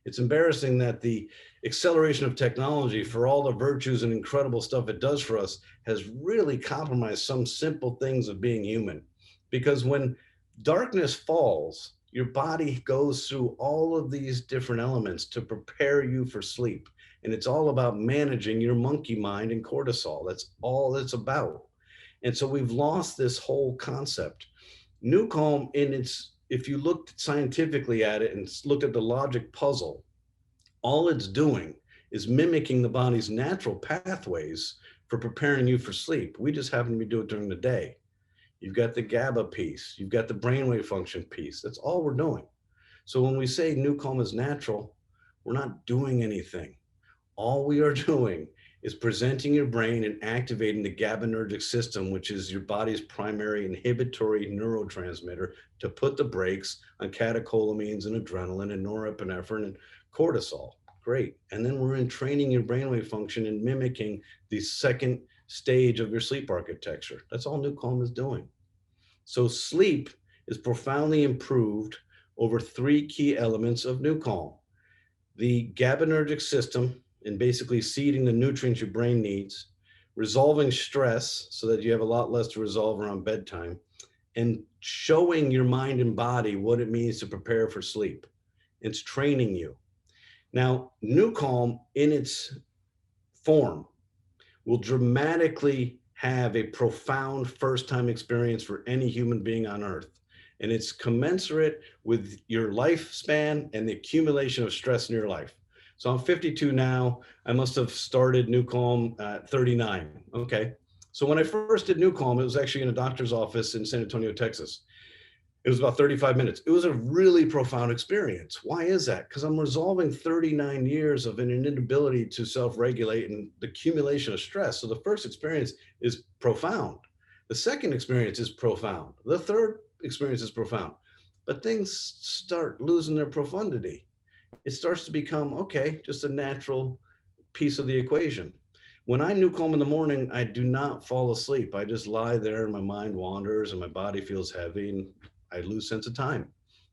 It's embarrassing that the acceleration of technology, for all the virtues and incredible stuff it does for us, has really compromised some simple things of being human. Because when darkness falls, your body goes through all of these different elements to prepare you for sleep. And it's all about managing your monkey mind and cortisol. That's all it's about. And so we've lost this whole concept. NuCalm, if you looked scientifically at it and looked at the logic puzzle, all it's doing is mimicking the body's natural pathways for preparing you for sleep. We just happen to do it during the day. You've got the GABA piece, you've got the brainwave function piece. That's all we're doing. So when we say NuCalm is natural, we're not doing anything. All we are doing is presenting your brain and activating the GABAergic system, which is your body's primary inhibitory neurotransmitter, to put the brakes on catecholamines and adrenaline and norepinephrine and cortisol. Great. And then we're entraining your brainwave function and mimicking the second stage of your sleep architecture. That's all NuCalm is doing. So sleep is profoundly improved over three key elements of NuCalm. The GABAergic system, and basically seeding the nutrients your brain needs, resolving stress so that you have a lot less to resolve around bedtime, and showing your mind and body what it means to prepare for sleep. It's training you. Now, NuCalm in its form will dramatically have a profound first-time experience for any human being on earth. And it's commensurate with your lifespan and the accumulation of stress in your life. So I'm 52 now. I must have started NuCalm at 39. Okay. So when I first did NuCalm, it was actually in a doctor's office in San Antonio, Texas. It was about 35 minutes. It was a really profound experience. Why is that? Because I'm resolving 39 years of an inability to self-regulate and the accumulation of stress. So the first experience is profound. The second experience is profound. The third experience is profound. But things start losing their profundity. It starts to become, okay, just a natural piece of the equation. When I NuCalm in the morning, I do not fall asleep. I just lie there and my mind wanders and my body feels heavy and I lose sense of time.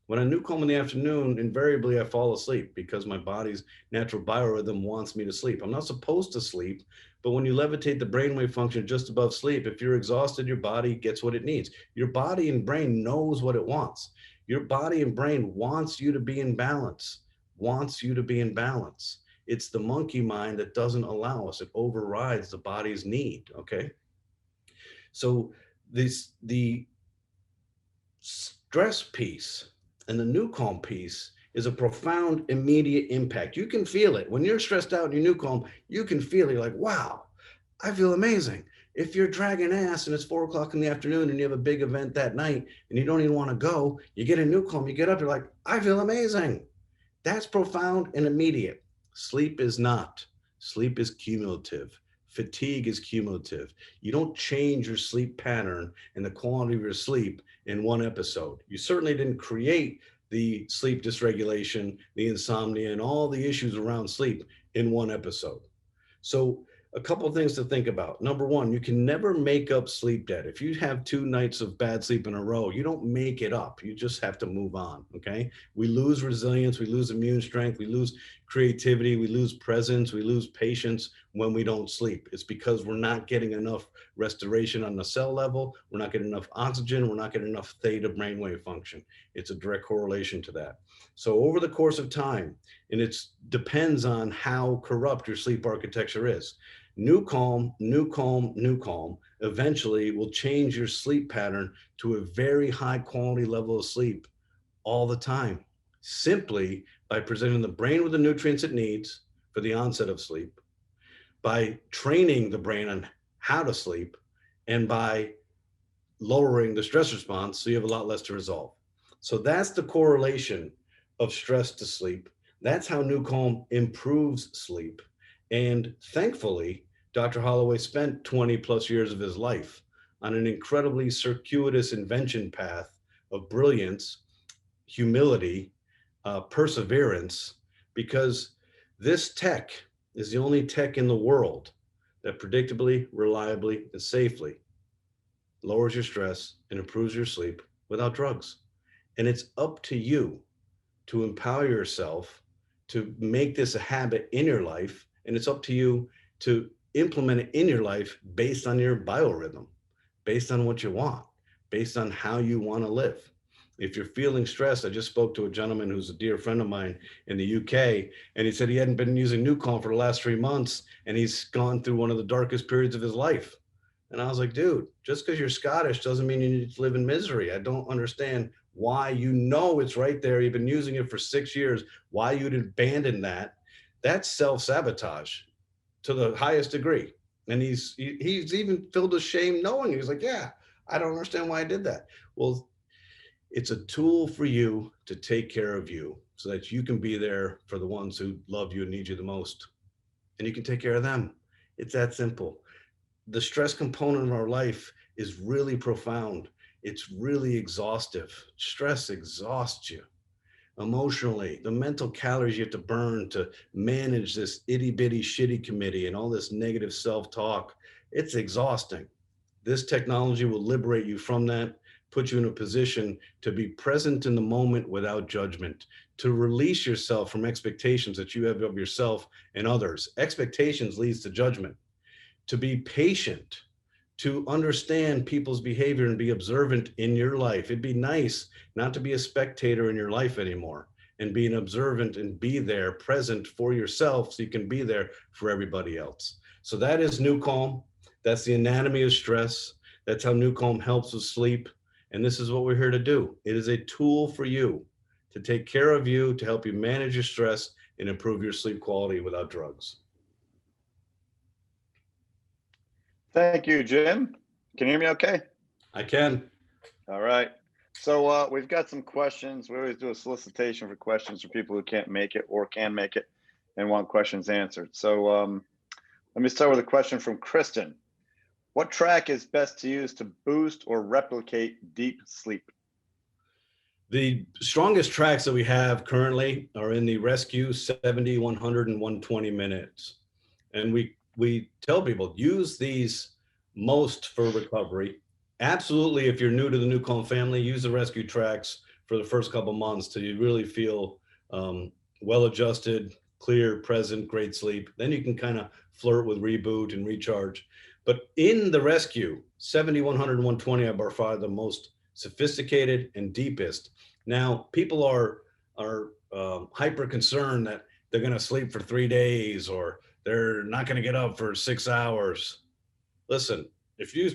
When I NuCalm in the afternoon, invariably I fall asleep because my body's natural biorhythm wants me to sleep. I'm not supposed to sleep, but when you levitate the brainwave function just above sleep, if you're exhausted, your body gets what it needs. Your body and brain knows what it wants. Your body and brain wants you to be in balance, wants you to be in balance. It's the monkey mind that doesn't allow us. It overrides the body's need, okay? So the stress piece and the NuCalm piece is a profound immediate impact. You can feel it. When you're stressed out and you NuCalm, you can feel it. You're like, wow, I feel amazing. If you're dragging ass and it's 4 o'clock in the afternoon and you have a big event that night and you don't even want to go, you get a NuCalm, you get up, you're like, I feel amazing. That's profound and immediate. Sleep is not. Sleep is cumulative. Fatigue is cumulative. You don't change your sleep pattern and the quality of your sleep in one episode. You certainly didn't create the sleep dysregulation, the insomnia, and all the issues around sleep in one episode. So a couple of things to think about. Number one, you can never make up sleep debt. If you have 2 nights of bad sleep in a row, you don't make it up. You just have to move on, okay? We lose resilience, we lose immune strength, we lose creativity, we lose presence, we lose patience when we don't sleep. It's because we're not getting enough restoration on the cell level, we're not getting enough oxygen, we're not getting enough theta brainwave function. It's a direct correlation to that. So over the course of time, and it depends on how corrupt your sleep architecture is. NuCalm eventually will change your sleep pattern to a very high quality level of sleep all the time, simply by presenting the brain with the nutrients it needs for the onset of sleep, by training the brain on how to sleep, and by lowering the stress response so you have a lot less to resolve. So that's the correlation of stress to sleep. That's how NuCalm improves sleep. And thankfully, Dr. Holloway spent 20 plus years of his life on an incredibly circuitous invention path of brilliance, humility, perseverance, because this tech is the only tech in the world that predictably, reliably, and safely lowers your stress and improves your sleep without drugs. And it's up to you to empower yourself to make this a habit in your life. And it's up to you to implement it in your life based on your biorhythm, based on what you want, based on how you want to live. If you're feeling stressed, I just spoke to a gentleman who's a dear friend of mine in the UK, and he said he hadn't been using NuCalm for the last 3 months, and he's gone through one of the darkest periods of his life. And I was like, dude, just because you're Scottish doesn't mean you need to live in misery. I don't understand why, you know it's right there. You've been using it for 6 years. Why you'd abandon that? That's self-sabotage to the highest degree. And he's even filled with shame knowing it. He's like, yeah, I don't understand why I did that. Well, it's a tool for you to take care of you so that you can be there for the ones who love you and need you the most. And you can take care of them. It's that simple. The stress component of our life is really profound. It's really exhaustive. Stress exhausts you. emotionally, the mental calories you have to burn to manage this itty bitty shitty committee and all this negative self-talk. It's exhausting. This technology will liberate you from that, put you in a position to be present in the moment without judgment, to release yourself from expectations that you have of yourself and others. Expectations leads to judgment. To be patient, to understand people's behavior and be observant in your life. It'd be nice not to be a spectator in your life anymore and be an observant and be there present for yourself so you can be there for everybody else. So that is NuCalm. That's the anatomy of stress. That's how NuCalm helps with sleep. And this is what we're here to do. It is a tool for you to take care of you, to help you manage your stress and improve your sleep quality without drugs. Thank you, Jim. Can you hear me okay? I can. All right. So we've got some questions. We always do a solicitation for questions for people who can't make it or can make it and want questions answered. So let me start with a question from Kristen. What track is best to use to boost or replicate deep sleep? The strongest tracks that we have currently are in the rescue 70, 100, and 120 minutes. And we tell people, use these most for recovery. Absolutely, if you're new to the NuCalm family, use the rescue tracks for the first couple months till you really feel well-adjusted, clear, present, great sleep. Then you can kind of flirt with reboot and recharge. But in the rescue, 70, 100, and 120 are by far the most sophisticated and deepest. Now, people are hyper concerned that they're going to sleep for 3 days or they're not going to get up for 6 hours. Listen, if you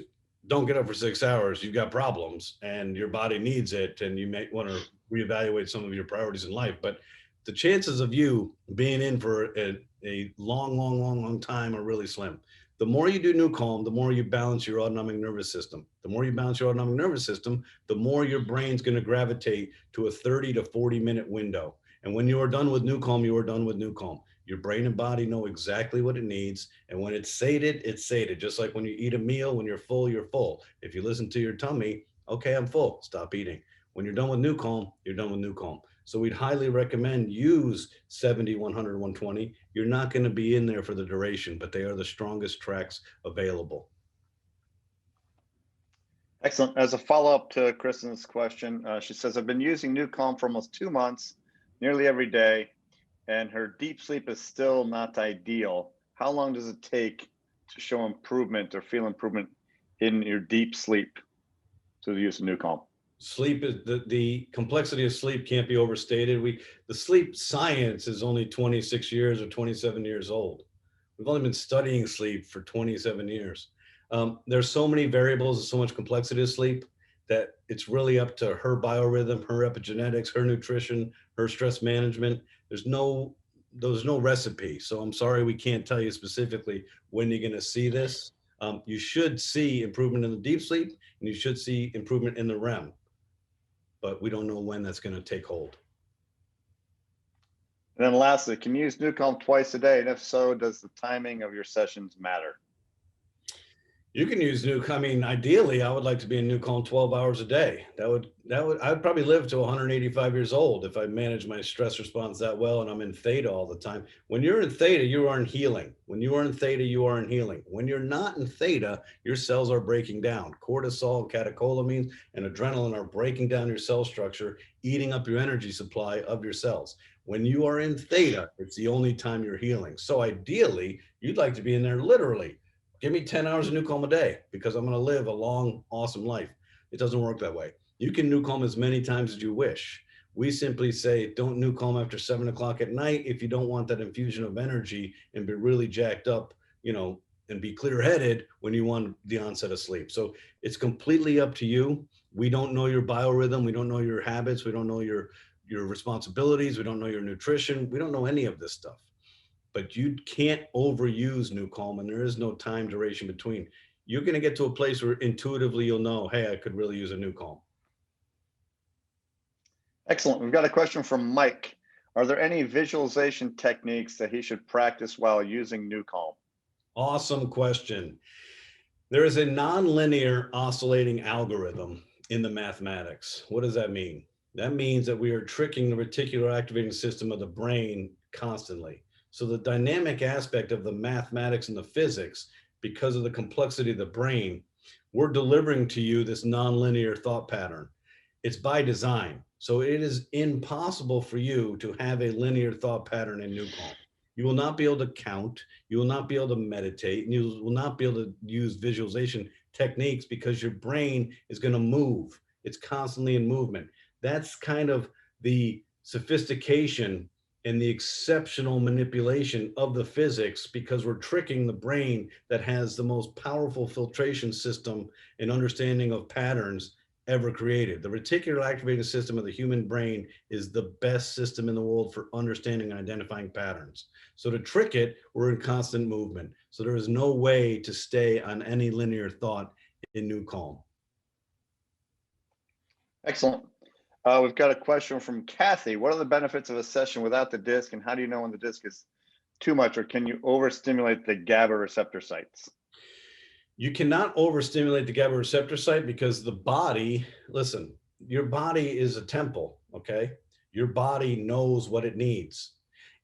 don't get up for 6 hours, you've got problems and your body needs it, and you may want to reevaluate some of your priorities in life. But the chances of you being in for a long time are really slim. The more you do NuCalm, the more you balance your autonomic nervous system. The more you balance your autonomic nervous system, the more your brain's going to gravitate to a 30 to 40-minute window. And when you are done with NuCalm, you are done with NuCalm. Your brain and body know exactly what it needs. And when it's sated, it's sated. Just like when you eat a meal, when you're full, you're full. If you listen to your tummy, okay, I'm full, stop eating. When you're done with NuCalm, you're done with NuCalm. So we'd highly recommend use 70, 100, 120. You're not going to be in there for the duration, but they are the strongest tracks available. Excellent. As a follow-up to Kristen's question, she says, I've been using NuCalm for almost 2 months, nearly every day, and her deep sleep is still not ideal. How long does it take to show improvement or feel improvement in your deep sleep through the use of NuCalm? Sleep is the complexity of sleep can't be overstated. The sleep science is only 26 years or 27 years old. We've only been studying sleep for 27 years. There's so many variables and so much complexity of sleep that it's really up to her biorhythm, her epigenetics, her nutrition, her stress management. There's no recipe. So I'm sorry we can't tell you specifically when you're going to see this. You should see improvement in the deep sleep, and you should see improvement in the REM. But we don't know when that's going to take hold. And then lastly, can you use NuCalm twice a day? And if so, does the timing of your sessions matter? You can use NuCalm. I mean, ideally, I would like to be in NuCalm 12 hours a day. I'd probably live to 185 years old if I manage my stress response that well and I'm in Theta all the time. When you're in Theta, you are in healing. When you are in Theta, you are in healing. When you're not in Theta, your cells are breaking down. Cortisol, catecholamines, and adrenaline are breaking down your cell structure, eating up your energy supply of your cells. When you are in Theta, it's the only time you're healing. So ideally, you'd like to be in there literally. Give me 10 hours of NuCalm a day because I'm going to live a long, awesome life. It doesn't work that way. You can NuCalm as many times as you wish. We simply say, don't NuCalm after 7 o'clock at night if you don't want that infusion of energy and be really jacked up, and be clear-headed when you want the onset of sleep. So it's completely up to you. We don't know your biorhythm. We don't know your habits. We don't know your responsibilities. We don't know your nutrition. We don't know any of this stuff. But you can't overuse NuCalm, and there is no time duration between. You're going to get to a place where intuitively you'll know, hey, I could really use a NuCalm. Excellent. We've got a question from Mike. Are there any visualization techniques that he should practice while using NuCalm? Awesome question. There is a nonlinear oscillating algorithm in the mathematics. What does that mean? That means that we are tricking the reticular activating system of the brain constantly. So the dynamic aspect of the mathematics and the physics, because of the complexity of the brain, we're delivering to you this nonlinear thought pattern. It's by design. So it is impossible for you to have a linear thought pattern in NuCalm. You will not be able to count. You will not be able to meditate. And you will not be able to use visualization techniques because your brain is going to move. It's constantly in movement. That's kind of the sophistication and the exceptional manipulation of the physics, because we're tricking the brain that has the most powerful filtration system and understanding of patterns ever created. The reticular activating system of the human brain is the best system in the world for understanding and identifying patterns. So to trick it, we're in constant movement. So there is no way to stay on any linear thought in NuCalm. Excellent. We've got a question from Kathy. What are the benefits of a session without the disc, and how do you know when the disc is too much, or can you overstimulate the GABA receptor sites? You cannot overstimulate the GABA receptor site because the body, listen, your body is a temple, okay? Your body knows what it needs.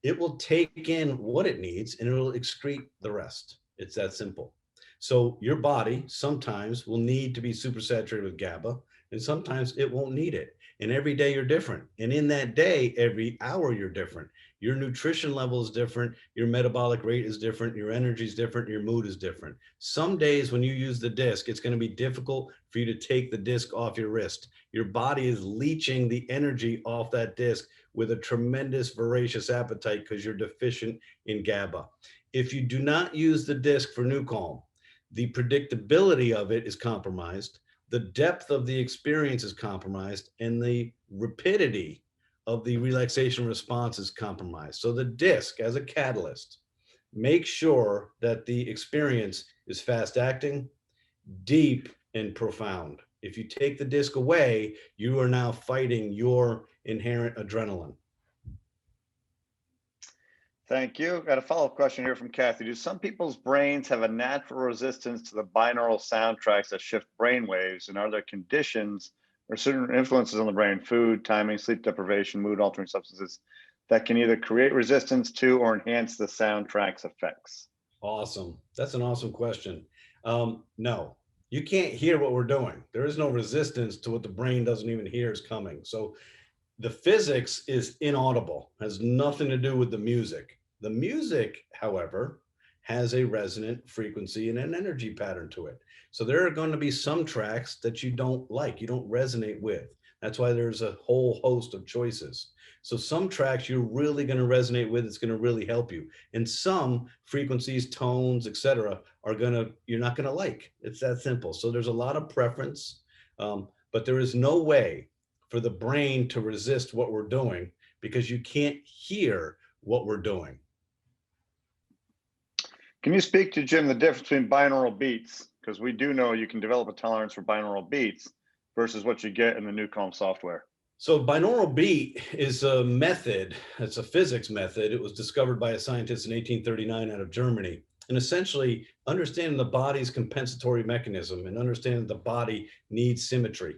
It will take in what it needs and it will excrete the rest. It's that simple. So your body sometimes will need to be supersaturated with GABA, and sometimes it won't need it. And every day you're different. And in that day, every hour you're different. Your nutrition level is different. Your metabolic rate is different. Your energy is different. Your mood is different. Some days when you use the disc, it's going to be difficult for you to take the disc off your wrist. Your body is leaching the energy off that disc with a tremendous voracious appetite because you're deficient in GABA. If you do not use the disc for NuCalm, the predictability of it is compromised, the depth of the experience is compromised, and the rapidity of the relaxation response is compromised. So the disc, as a catalyst, make sure that the experience is fast acting, deep, and profound. If you take the disc away, you are now fighting your inherent adrenaline. Thank you. Got a follow-up question here from Kathy. Do some people's brains have a natural resistance to the binaural soundtracks that shift brain waves? And are there conditions or certain influences on the brain, food, timing, sleep deprivation, mood altering substances, that can either create resistance to or enhance the soundtrack's effects? Awesome. That's an awesome question. No, you can't hear what we're doing. There is no resistance to what the brain doesn't even hear is coming. So the physics is inaudible, has nothing to do with the music. The music, however, has a resonant frequency and an energy pattern to it. So there are going to be some tracks that you don't like, you don't resonate with. That's why there's a whole host of choices. So some tracks you're really going to resonate with, it's going to really help you. And some frequencies, tones, etc., you're not going to like. It's that simple. So there's a lot of preference, but there is no way for the brain to resist what we're doing because you can't hear what we're doing. Can you speak to, Jim, the difference between binaural beats? Because we do know you can develop a tolerance for binaural beats versus what you get in the NuCalm software. So binaural beat is a method, it's a physics method. It was discovered by a scientist in 1839 out of Germany. And essentially understanding the body's compensatory mechanism and understanding the body needs symmetry.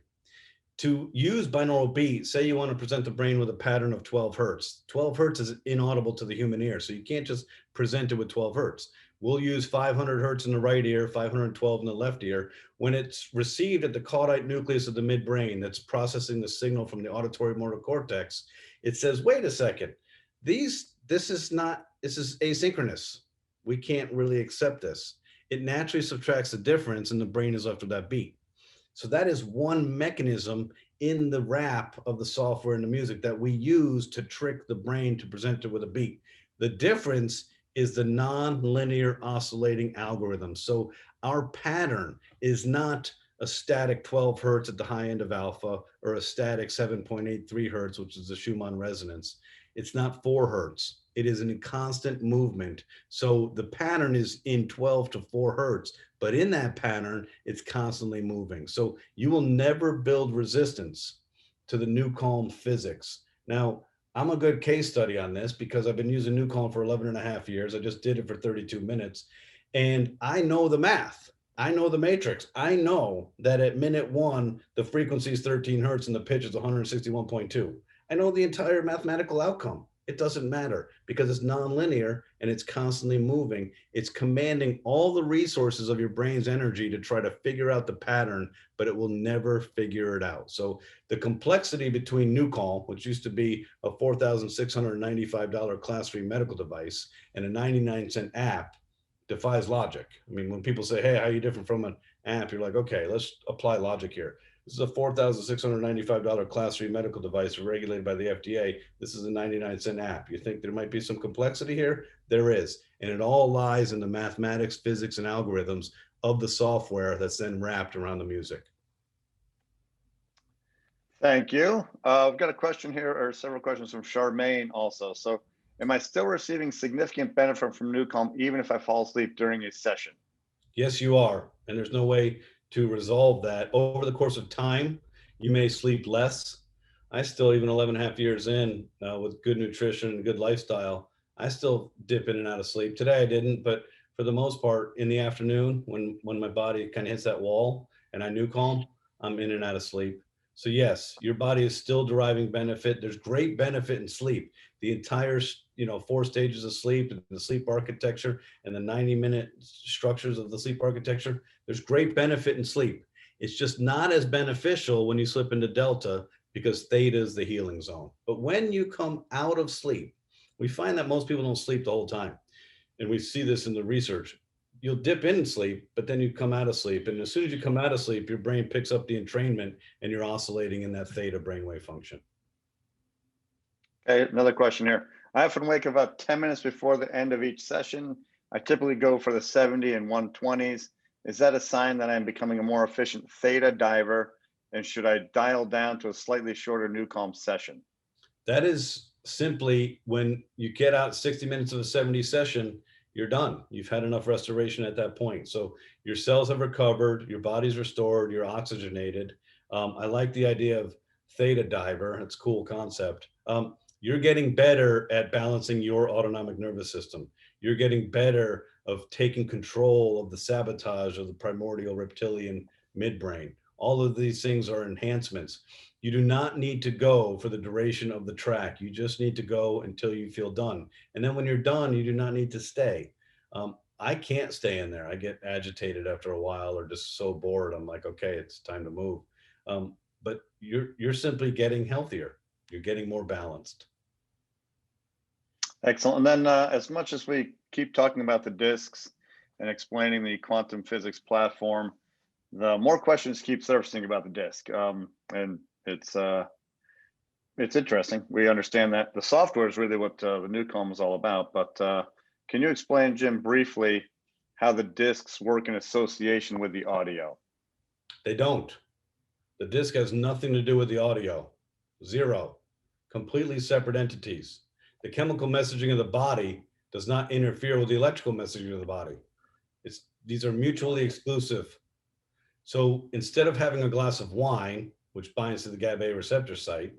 To use binaural beat, say you want to present the brain with a pattern of 12 hertz. 12 hertz is inaudible to the human ear, so you can't just present it with 12 hertz. We'll use 500 hertz in the right ear, 512 in the left ear. When it's received at the caudate nucleus of the midbrain that's processing the signal from the auditory motor cortex, it says, wait a second, this is asynchronous. We can't really accept this. It naturally subtracts the difference and the brain is left with that beat. So that is one mechanism in the wrap of the software and the music that we use to trick the brain to present it with a beat. The difference is the non-linear oscillating algorithm. So our pattern is not a static 12 hertz at the high end of alpha or a static 7.83 hertz, which is the Schumann resonance. It's not 4 hertz. It is in constant movement. So the pattern is in 12 to 4 hertz, but in that pattern, it's constantly moving. So you will never build resistance to the NuCalm physics. Now, I'm a good case study on this because I've been using NuCalm for 11 and a half years. I just did it for 32 minutes and I know the math. I know the matrix. I know that at minute 1, the frequency is 13 hertz and the pitch is 161.2. I know the entire mathematical outcome. It doesn't matter because it's nonlinear and it's constantly moving. It's commanding all the resources of your brain's energy to try to figure out the pattern, but it will never figure it out. So the complexity between NuCalm, which used to be a $4,695 class 3 medical device, and a 99-cent app, defies logic. I mean, when people say, hey, how are you different from an app? You're like, okay, let's apply logic here. This is a $4,695 class 3 medical device regulated by the FDA. This is a 99-cent app. You think there might be some complexity here? There is. And it all lies in the mathematics, physics, and algorithms of the software that's then wrapped around the music. Thank you. I've got a question here, or several questions from Charmaine also. So, am I still receiving significant benefit from NuCalm even if I fall asleep during a session? Yes, you are. And there's no way to resolve that. Over the course of time, you may sleep less. I still, even 11 and a half years in, with good nutrition and good lifestyle, I still dip in and out of sleep. Today I didn't, but for the most part, in the afternoon, when my body kind of hits that wall and I NuCalm, I'm in and out of sleep. So yes, your body is still deriving benefit. There's great benefit in sleep. The entire, 4 stages of sleep, the sleep architecture, and the 90-minute structures of the sleep architecture. There's great benefit in sleep. It's just not as beneficial when you slip into Delta because Theta is the healing zone. But when you come out of sleep, we find that most people don't sleep the whole time. And we see this in the research. You'll dip in sleep, but then you come out of sleep. And as soon as you come out of sleep, your brain picks up the entrainment and you're oscillating in that Theta brainwave function. Okay, another question here. I often wake up about 10 minutes before the end of each session. I typically go for the 70 and 120s. Is that a sign that I'm becoming a more efficient Theta diver? And should I dial down to a slightly shorter NuCalm session? That is simply when you get out 60 minutes of a 70 session, you're done. You've had enough restoration at that point. So your cells have recovered, your body's restored, you're oxygenated. I like the idea of Theta diver. It's a cool concept. You're getting better at balancing your autonomic nervous system. You're getting better of taking control of the sabotage of the primordial reptilian midbrain. All of these things are enhancements. You do not need to go for the duration of the track. You just need to go until you feel done. And then when you're done, you do not need to stay. I can't stay in there. I get agitated after a while or just so bored. I'm like, okay, it's time to move. But you're simply getting healthier. You're getting more balanced. Excellent. And then as much as we keep talking about the discs and explaining the quantum physics platform, the more questions keep surfacing about the disc. And it's interesting. We understand that the software is really what the NuCalm is all about. But can you explain, Jim, briefly how the discs work in association with the audio? They don't. The disc has nothing to do with the audio. Zero. Completely separate entities. The chemical messaging of the body does not interfere with the electrical messaging of the body. These are mutually exclusive. So instead of having a glass of wine, which binds to the GABA receptor site,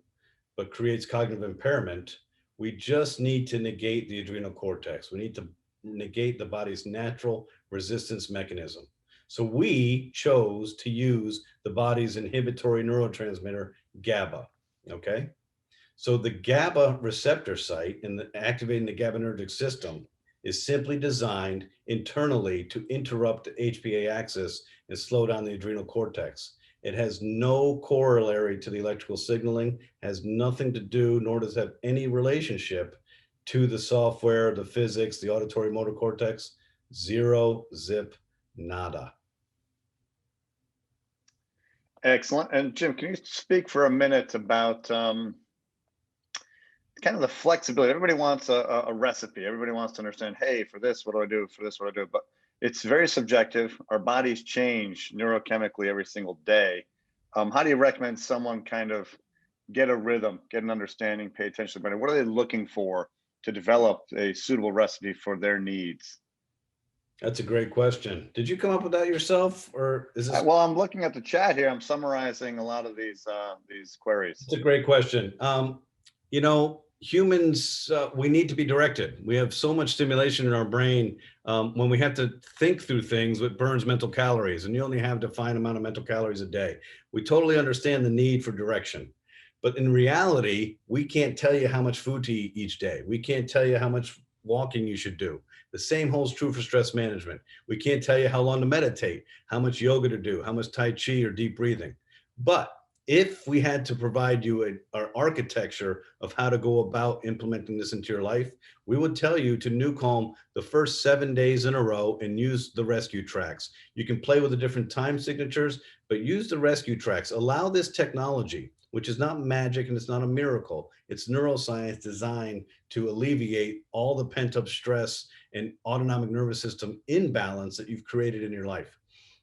but creates cognitive impairment, we just need to negate the adrenal cortex. We need to negate the body's natural resistance mechanism. So we chose to use the body's inhibitory neurotransmitter, GABA, okay? So the GABA receptor site in activating the GABAergic system is simply designed internally to interrupt the HPA axis and slow down the adrenal cortex. It has no corollary to the electrical signaling, has nothing to do, nor does it have any relationship to the software, the physics, the auditory motor cortex. Zero, zip, nada. Excellent. And Jim, can you speak for a minute about kind of the flexibility? Everybody wants a recipe. Everybody wants to understand, hey, for this, what do I do? For this, what do I do? But it's very subjective. Our bodies change neurochemically every single day. How do you recommend someone kind of get a rhythm, get an understanding, pay attention to the body? What are they looking for to develop a suitable recipe for their needs? That's a great question. Did you come up with that yourself, or is this? Well, I'm looking at the chat here. I'm summarizing a lot of these queries. It's a great question. You know, humans, we need to be directed. We have so much stimulation in our brain. When we have to think through things, it burns mental calories, and you only have a defined amount of mental calories a day. We totally understand the need for direction. But in reality, we can't tell you how much food to eat each day. We can't tell you how much walking you should do. The same holds true for stress management. We can't tell you how long to meditate, how much yoga to do, how much Tai Chi or deep breathing. But if we had to provide you our architecture of how to go about implementing this into your life, we would tell you to NuCalm the first 7 days in a row and use the rescue tracks. You can play with the different time signatures, but use the rescue tracks. Allow this technology, which is not magic and it's not a miracle. It's neuroscience designed to alleviate all the pent-up stress and autonomic nervous system imbalance that you've created in your life.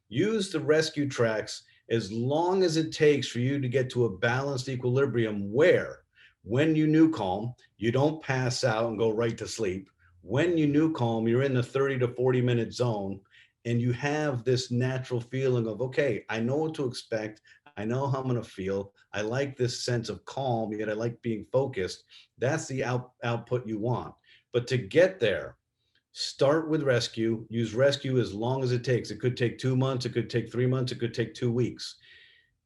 Use the rescue tracks as long as it takes for you to get to a balanced equilibrium where, when you NuCalm, you don't pass out and go right to sleep. When you NuCalm, you're in the 30 to 40-minute zone, and you have this natural feeling of, okay, I know what to expect. I know how I'm going to feel. I like this sense of calm, yet I like being focused. That's the output you want. But to get there, start with rescue, use rescue as long as it takes. It could take 2 months, it could take 3 months, it could take 2 weeks.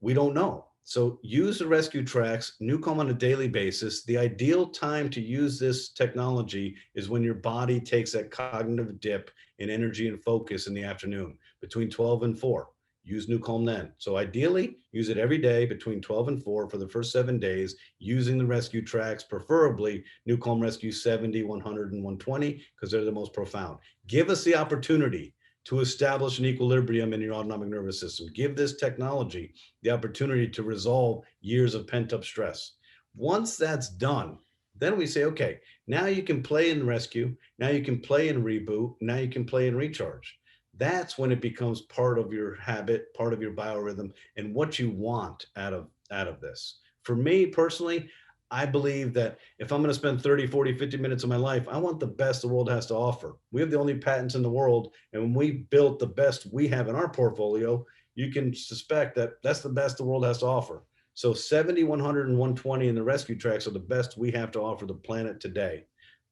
We don't know. So use the rescue tracks, NuCalm on a daily basis. The ideal time to use this technology is when your body takes that cognitive dip in energy and focus in the afternoon between 12 and 4. Use NuCalm then. So ideally, use it every day between 12 and 4 for the first 7 days, using the rescue tracks, preferably NuCalm Rescue 70, 100, and 120, because they're the most profound. Give us the opportunity to establish an equilibrium in your autonomic nervous system. Give this technology the opportunity to resolve years of pent-up stress. Once that's done, then we say, okay, now you can play in rescue, now you can play in reboot, now you can play in recharge. That's when it becomes part of your habit, part of your biorhythm, and what you want out of this. For me personally, I believe that if I'm going to spend 30, 40, 50 minutes of my life, I want the best the world has to offer. We have the only patents in the world, and when we built the best we have in our portfolio, you can suspect that that's the best the world has to offer. So 70, 100, and 120 in the rescue tracks are the best we have to offer the planet today.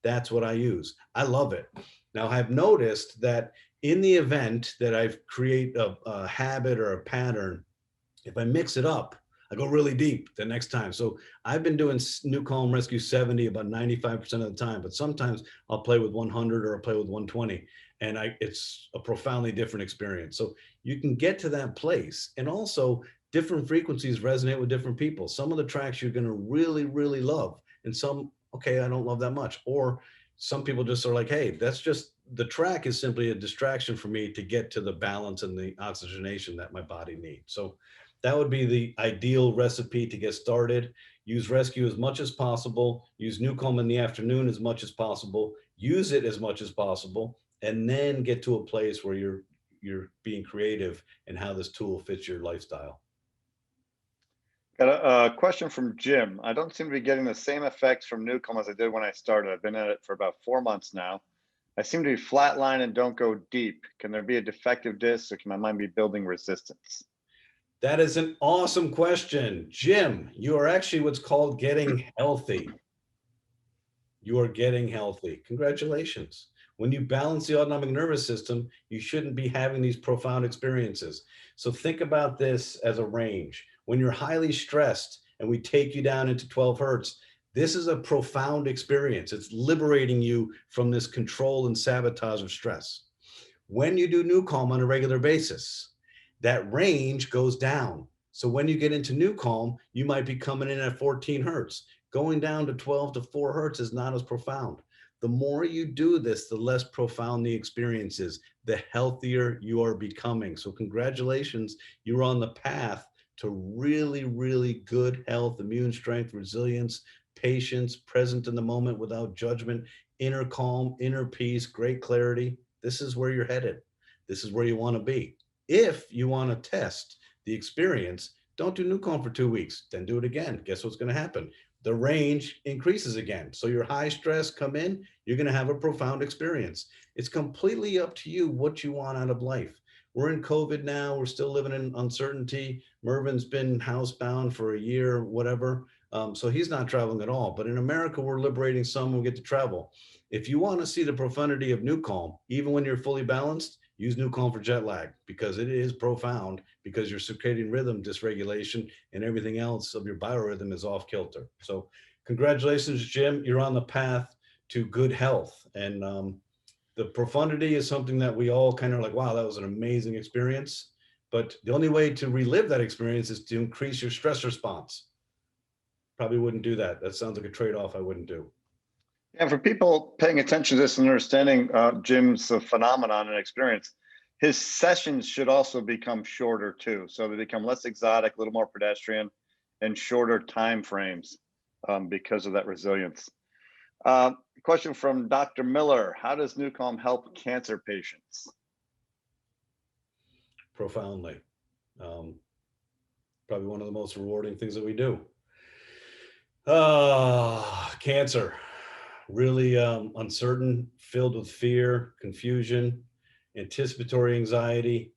That's what I use. I love it. Now, I've noticed that in the event that I create a habit or a pattern, if I mix it up, I go really deep the next time. So I've been doing NuCalm Rescue 70 about 95% of the time, but sometimes I'll play with 100 or I'll play with 120, and it's a profoundly different experience. So you can get to that place, and also different frequencies resonate with different people. Some of the tracks you're going to really, really love, and some, okay, I don't love that much. Or some people just are like, hey, that's just, the track is simply a distraction for me to get to the balance and the oxygenation that my body needs. So that would be the ideal recipe to get started. Use rescue as much as possible. Use NuCalm in the afternoon as much as possible. Use it as much as possible, and then get to a place where you're being creative in how this tool fits your lifestyle. Got a question from Jim. I don't seem to be getting the same effects from NuCalm as I did when I started. I've been at it for about 4 months now. I seem to be flatline and don't go deep. Can there be a defective disc, or can my mind be building resistance? That is an awesome question. Jim, you are actually what's called getting healthy. You are getting healthy. Congratulations. When you balance the autonomic nervous system, you shouldn't be having these profound experiences. So think about this as a range. When you're highly stressed and we take you down into 12 hertz, this is a profound experience. It's liberating you from this control and sabotage of stress. When you do NuCalm on a regular basis, that range goes down. So when you get into NuCalm, you might be coming in at 14 hertz. Going down to 12 to 4 hertz is not as profound. The more you do this, the less profound the experience is, the healthier you are becoming. So congratulations, you're on the path to really, really good health, immune strength, resilience, patience, present in the moment without judgment, inner calm, inner peace, great clarity. This is where you're headed. This is where you want to be. If you want to test the experience, don't do NuCalm for 2 weeks, then do it again. Guess what's going to happen? The range increases again. So your high stress come in, you're going to have a profound experience. It's completely up to you what you want out of life. We're in COVID now. We're still living in uncertainty. Mervin's been housebound for a year, whatever. So he's not traveling at all. But in America, we're liberating some who get to travel. If you want to see the profundity of NuCalm, even when you're fully balanced, use NuCalm for jet lag, because it is profound, because your circadian rhythm dysregulation and everything else of your biorhythm is off kilter. So congratulations, Jim. You're on the path to good health. And the profundity is something that we all kind of like, wow, that was an amazing experience. But the only way to relive that experience is to increase your stress response. Probably wouldn't do that. That sounds like a trade-off I wouldn't do. And for people paying attention to this and understanding Jim's phenomenon and experience, his sessions should also become shorter too. So they become less exotic, a little more pedestrian, and shorter time frames because of that resilience. Question from Dr. Miller. How does NuCalm help cancer patients? Profoundly. Probably one of the most rewarding things that we do. Cancer, really uncertain, filled with fear, confusion, anticipatory anxiety,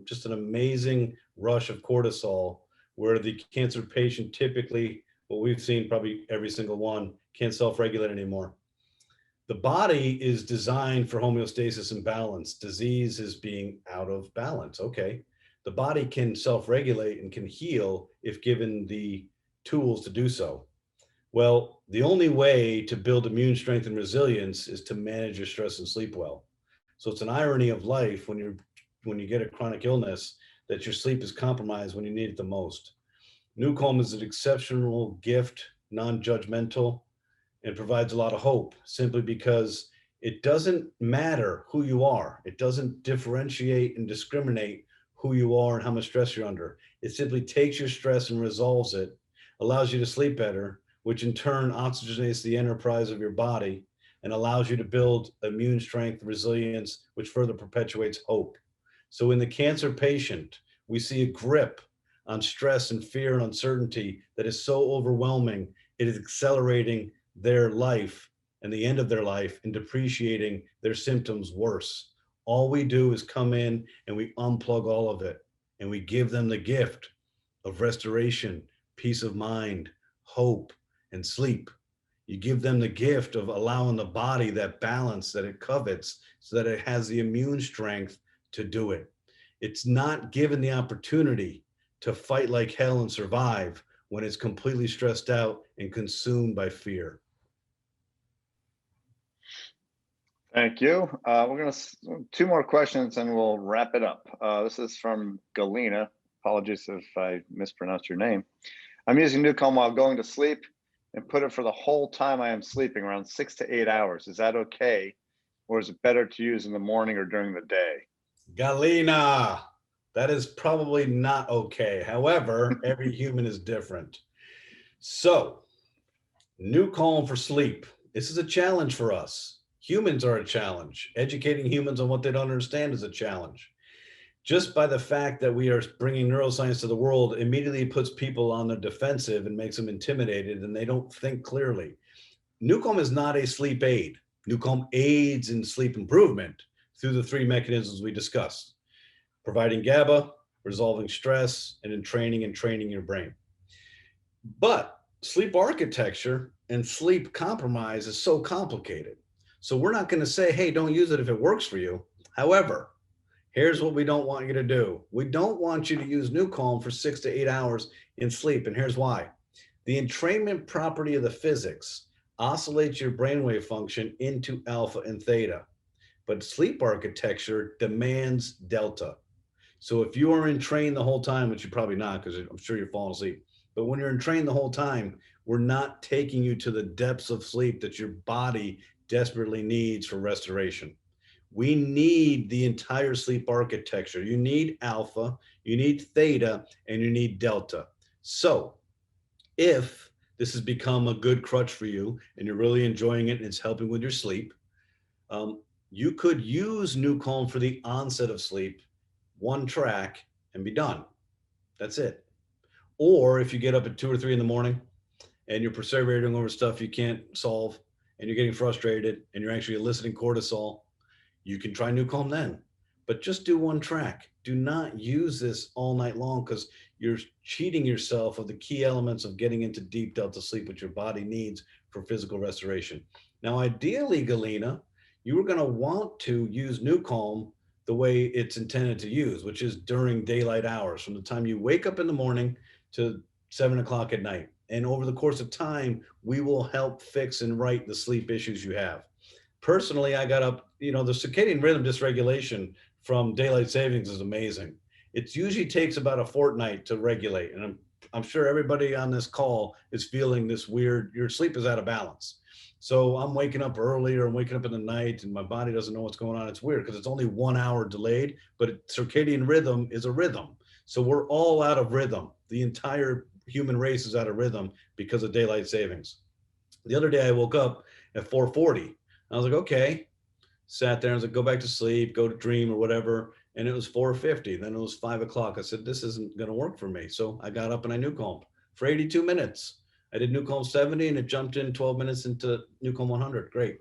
just an amazing rush of cortisol, where the cancer patient typically, what we've seen, probably every single one, can't self-regulate anymore. The body is designed for homeostasis and balance. Disease is being out of balance. Okay. The body can self-regulate and can heal if given the tools to do so. Well, the only way to build immune strength and resilience is to manage your stress and sleep well. So it's an irony of life when you get a chronic illness that your sleep is compromised when you need it the most. NuCalm is an exceptional gift, non-judgmental, and provides a lot of hope, simply because it doesn't matter who you are. It doesn't differentiate and discriminate who you are and how much stress you're under. It simply takes your stress and resolves it, allows you to sleep better, which in turn oxygenates the enterprise of your body and allows you to build immune strength, resilience, which further perpetuates hope. So in the cancer patient, we see a grip on stress and fear and uncertainty that is so overwhelming, it is accelerating their life and the end of their life and depreciating their symptoms worse. All we do is come in and we unplug all of it, and we give them the gift of restoration, peace of mind, hope, and sleep. You give them the gift of allowing the body that balance that it covets so that it has the immune strength to do it. It's not given the opportunity to fight like hell and survive when it's completely stressed out and consumed by fear. Thank you. We're going to two more questions and we'll wrap it up. This is from Galena. Apologies if I mispronounced your name. I'm using NuCalm while going to sleep and put it for the whole time I am sleeping, around 6 to 8 hours. Is that okay? Or is it better to use in the morning or during the day? Galena, that is probably not okay. However, every human is different. So, NuCalm for sleep. This is a challenge for us. Humans are a challenge. Educating humans on what they don't understand is a challenge. Just by the fact that we are bringing neuroscience to the world immediately puts people on the defensive and makes them intimidated, and they don't think clearly. NuCalm is not a sleep aid. NuCalm aids in sleep improvement through the three mechanisms we discussed: providing GABA, resolving stress, and training your brain. But sleep architecture and sleep compromise is so complicated. So we're not going to say, hey, don't use it if it works for you. However, here's what we don't want you to do. We don't want you to use NuCalm for 6 to 8 hours in sleep. And here's why. The entrainment property of the physics oscillates your brainwave function into alpha and theta. But sleep architecture demands delta. So if you are entrained the whole time, which you're probably not, because I'm sure you're falling asleep, but when you're entrained the whole time, we're not taking you to the depths of sleep that your body desperately needs for restoration. We need the entire sleep architecture. You need alpha, you need theta, and you need delta. So if this has become a good crutch for you and you're really enjoying it and it's helping with your sleep, you could use NuCalm for the onset of sleep, one track, and be done. That's it. Or if you get up at 2 or 3 in the morning and you're perseverating over stuff you can't solve and you're getting frustrated and you're actually eliciting cortisol, you can try NuCalm then. but just do one track. Do not use this all night long, because you're cheating yourself of the key elements of getting into deep delta sleep, which your body needs for physical restoration. Now, ideally, Galena, you were going to want to use NuCalm the way it's intended to use, which is during daylight hours, from the time you wake up in the morning to 7 o'clock at night. And over the course of time, we will help fix and right the sleep issues you have. Personally, I got up, the circadian rhythm dysregulation from daylight savings is amazing. It usually takes about a fortnight to regulate. And I'm sure everybody on this call is feeling this weird, your sleep is out of balance. So I'm waking up earlier, I'm waking up in the night, and my body doesn't know what's going on. It's weird because it's only 1 hour delayed, but circadian rhythm is a rhythm. So we're all out of rhythm. The entire human race is out of rhythm because of daylight savings. The other day I woke up at 4:40. I was like, okay, sat there and was like, go back to sleep, go to dream or whatever. And it was 4:50. Then it was 5 o'clock. I said, this isn't going to work for me. So I got up and I NuCalmed for 82 minutes. I did NuCalm 70 and it jumped in 12 minutes into NuCalm 100. Great.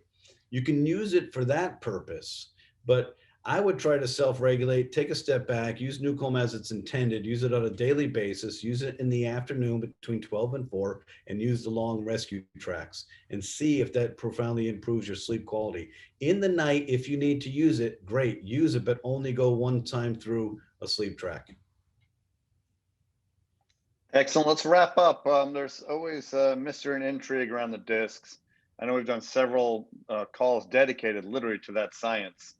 You can use it for that purpose, but I would try to self-regulate, take a step back, use NuCalm as it's intended, use it on a daily basis, use it in the afternoon between 12 and 4, and use the long rescue tracks and see if that profoundly improves your sleep quality. In the night, if you need to use it, great, use it, but only go one time through a sleep track. Excellent. Let's wrap up. There's always mystery and intrigue around the discs. I know we've done several calls dedicated literally to that science.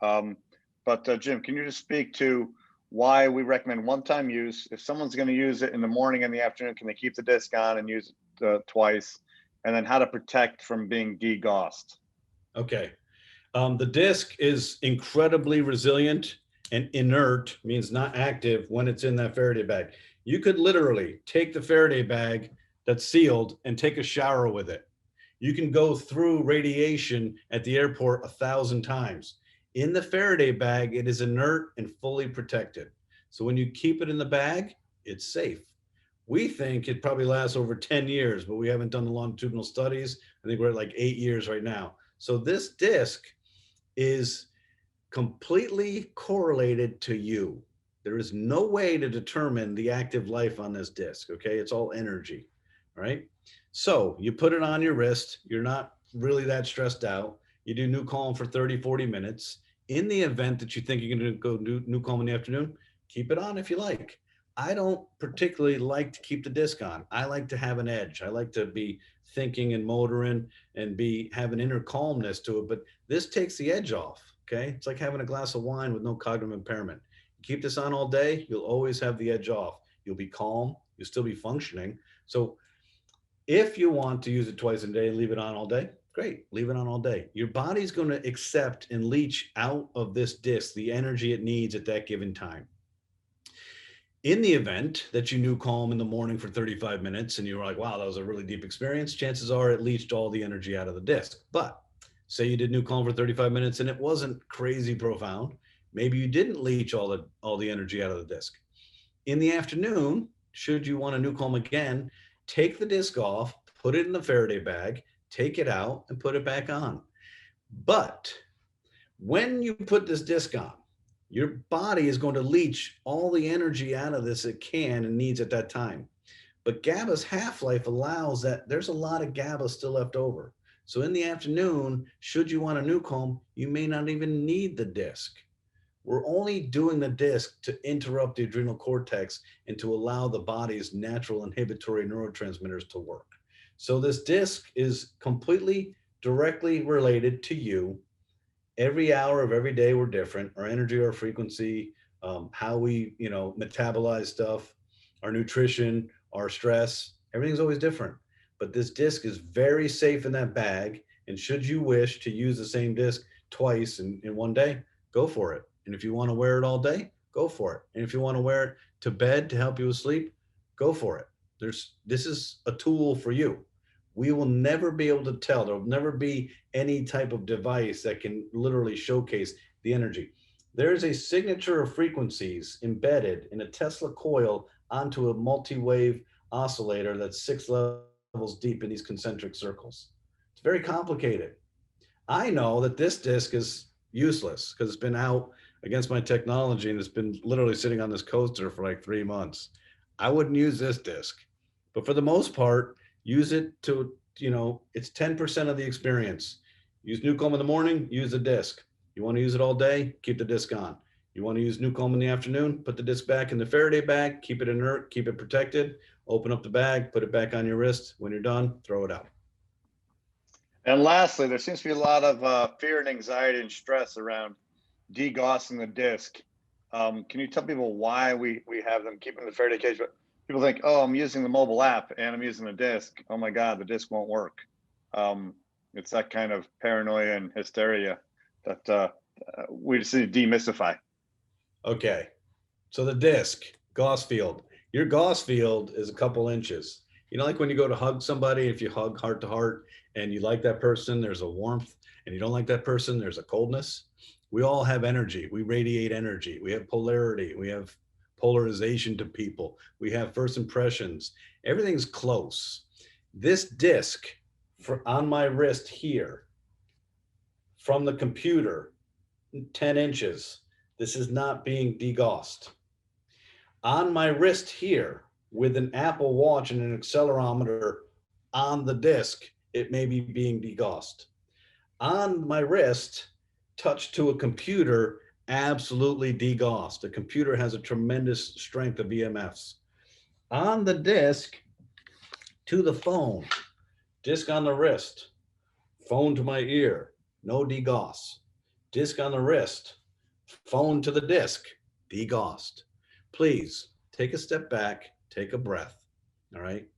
But Jim, can you just speak to why we recommend one-time use? If someone's going to use it in the morning and the afternoon, can they keep the disc on and use it twice? And then how to protect from being degaussed? Okay. The disc is incredibly resilient, and inert means not active when it's in that Faraday bag. You could literally take the Faraday bag that's sealed and take a shower with it. You can go through radiation at the airport 1,000 times. In the Faraday bag, it is inert and fully protected. So when you keep it in the bag, it's safe. We think it probably lasts over 10 years, but we haven't done the longitudinal studies. I think we're at like 8 years right now. So this disc is completely correlated to you. There is no way to determine the active life on this disc, okay? It's all energy, all right? So you put it on your wrist. You're not really that stressed out. You do NuCalm for 30, 40 minutes. In the event that you think you're going to go do NuCalm in the afternoon, keep it on if you like. I don't particularly like to keep the disc on. I like to have an edge. I like to be thinking and motoring and have an inner calmness to it, but this takes the edge off, okay? It's like having a glass of wine with no cognitive impairment. Keep this on all day, you'll always have the edge off. You'll be calm, you'll still be functioning. So if you want to use it twice a day, leave it on all day, great, leave it on all day. Your body's going to accept and leach out of this disc the energy it needs at that given time. In the event that you NuCalm in the morning for 35 minutes and you were like, wow, that was a really deep experience, chances are it leached all the energy out of the disc. But say you did NuCalm for 35 minutes and it wasn't crazy profound, maybe you didn't leach all the energy out of the disc. In the afternoon, should you want to NuCalm again, take the disc off, put it in the Faraday bag, take it out and put it back on. But when you put this disc on, your body is going to leach all the energy out of this it can and needs at that time. But GABA's half-life allows that there's a lot of GABA still left over. So in the afternoon, should you want a NuCalm, you may not even need the disc. We're only doing the disc to interrupt the adrenal cortex and to allow the body's natural inhibitory neurotransmitters to work. So this disc is completely directly related to you. Every hour of every day, we're different. Our energy, our frequency, how we, metabolize stuff, our nutrition, our stress, everything's always different. But this disc is very safe in that bag. And should you wish to use the same disc twice in one day, go for it. And if you want to wear it all day, go for it. And if you want to wear it to bed to help you with sleep, go for it. This is a tool for you. We will never be able to tell. There will never be any type of device that can literally showcase the energy. There is a signature of frequencies embedded in a Tesla coil onto a multi-wave oscillator that's 6 levels deep in these concentric circles. It's very complicated. I know that this disc is useless because it's been out against my technology, and it's been literally sitting on this coaster for like 3 months, I wouldn't use this disc. But for the most part, use it to, it's 10% of the experience. Use NuCalm in the morning, use the disc. You want to use it all day, keep the disc on. You want to use NuCalm in the afternoon, put the disc back in the Faraday bag, keep it inert, keep it protected, open up the bag, put it back on your wrist. When you're done, throw it out. And lastly, there seems to be a lot of fear and anxiety and stress around degaussing the disc. Can you tell people why we have them keep in the Faraday cage? But people think, oh, I'm using the mobile app and I'm using the disc. Oh my God, the disc won't work. It's that kind of paranoia and hysteria that we just need to demystify. Okay, so the disc, gauss field. Your gauss field is a couple inches. Like when you go to hug somebody, if you hug heart to heart and you like that person, there's a warmth, and you don't like that person, there's a coldness. We all have energy. We radiate energy. We have polarity. We have polarization to people. We have first impressions. Everything's close. This disc on my wrist here, from the computer, 10 inches, this is not being degaussed. On my wrist here, with an Apple Watch and an accelerometer on the disc, it may be being degaussed. On my wrist, touched to a computer, absolutely degaussed. The computer has a tremendous strength of EMFs. On the disc, to the phone, disc on the wrist, phone to my ear, no degauss. Disc on the wrist, phone to the disc, degaussed. Please take a step back, take a breath. All right.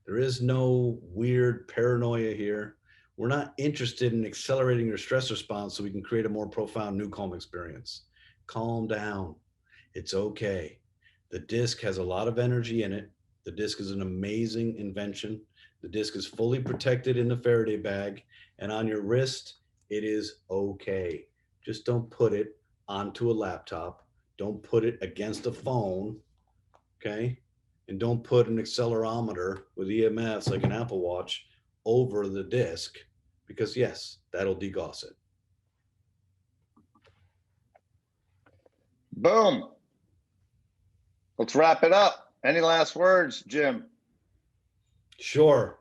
There is no weird paranoia here. We're not interested in accelerating your stress response so we can create a more profound NuCalm experience. Calm down. It's okay. The disc has a lot of energy in it. The disc is an amazing invention. The disc is fully protected in the Faraday bag, and on your wrist, it is okay. Just don't put it onto a laptop. Don't put it against a phone, okay? And don't put an accelerometer with EMFs like an Apple Watch over the disc, because yes, that'll degauss it. Boom. Let's wrap it up. Any last words, Jim? Sure.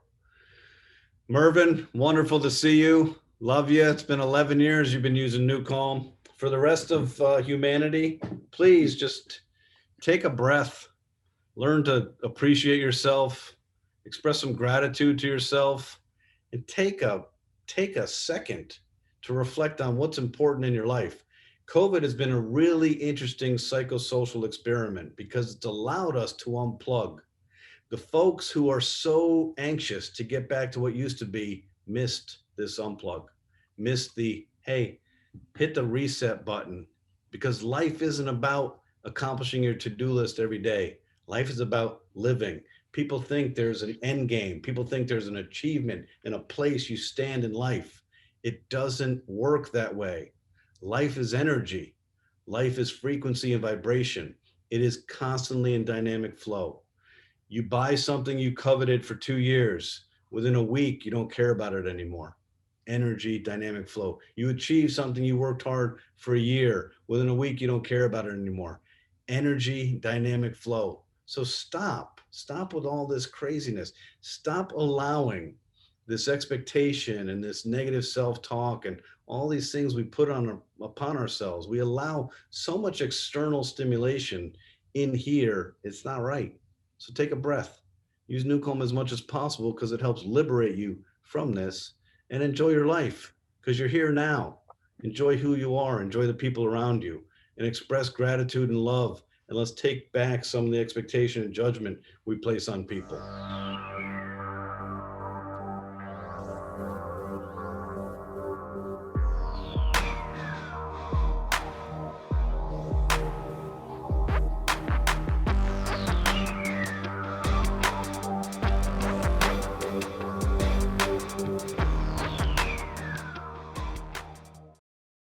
Mervyn, wonderful to see you. Love you. It's been 11 years you've been using NuCalm. For the rest of humanity, please just take a breath. Learn to appreciate yourself, express some gratitude to yourself, and take a second to reflect on what's important in your life. COVID has been a really interesting psychosocial experiment because it's allowed us to unplug. The folks who are so anxious to get back to what used to be missed this unplug, missed the, hey, hit the reset button, because life isn't about accomplishing your to-do list every day. Life is about living. People think there's an end game. People think there's an achievement and a place you stand in life. It doesn't work that way. Life is energy. Life is frequency and vibration. It is constantly in dynamic flow. You buy something you coveted for 2 years. Within a week, you don't care about it anymore. Energy, dynamic flow. You achieve something you worked hard for a year. Within a week, you don't care about it anymore. Energy, dynamic flow. So stop with all this craziness. Stop allowing this expectation and this negative self-talk and all these things we put upon ourselves. We allow so much external stimulation in here. It's not right. So take a breath. Use NuCalm as much as possible because it helps liberate you from this, and enjoy your life because you're here now. Enjoy who you are. Enjoy the people around you, and express gratitude and love. And let's take back some of the expectation and judgment we place on people.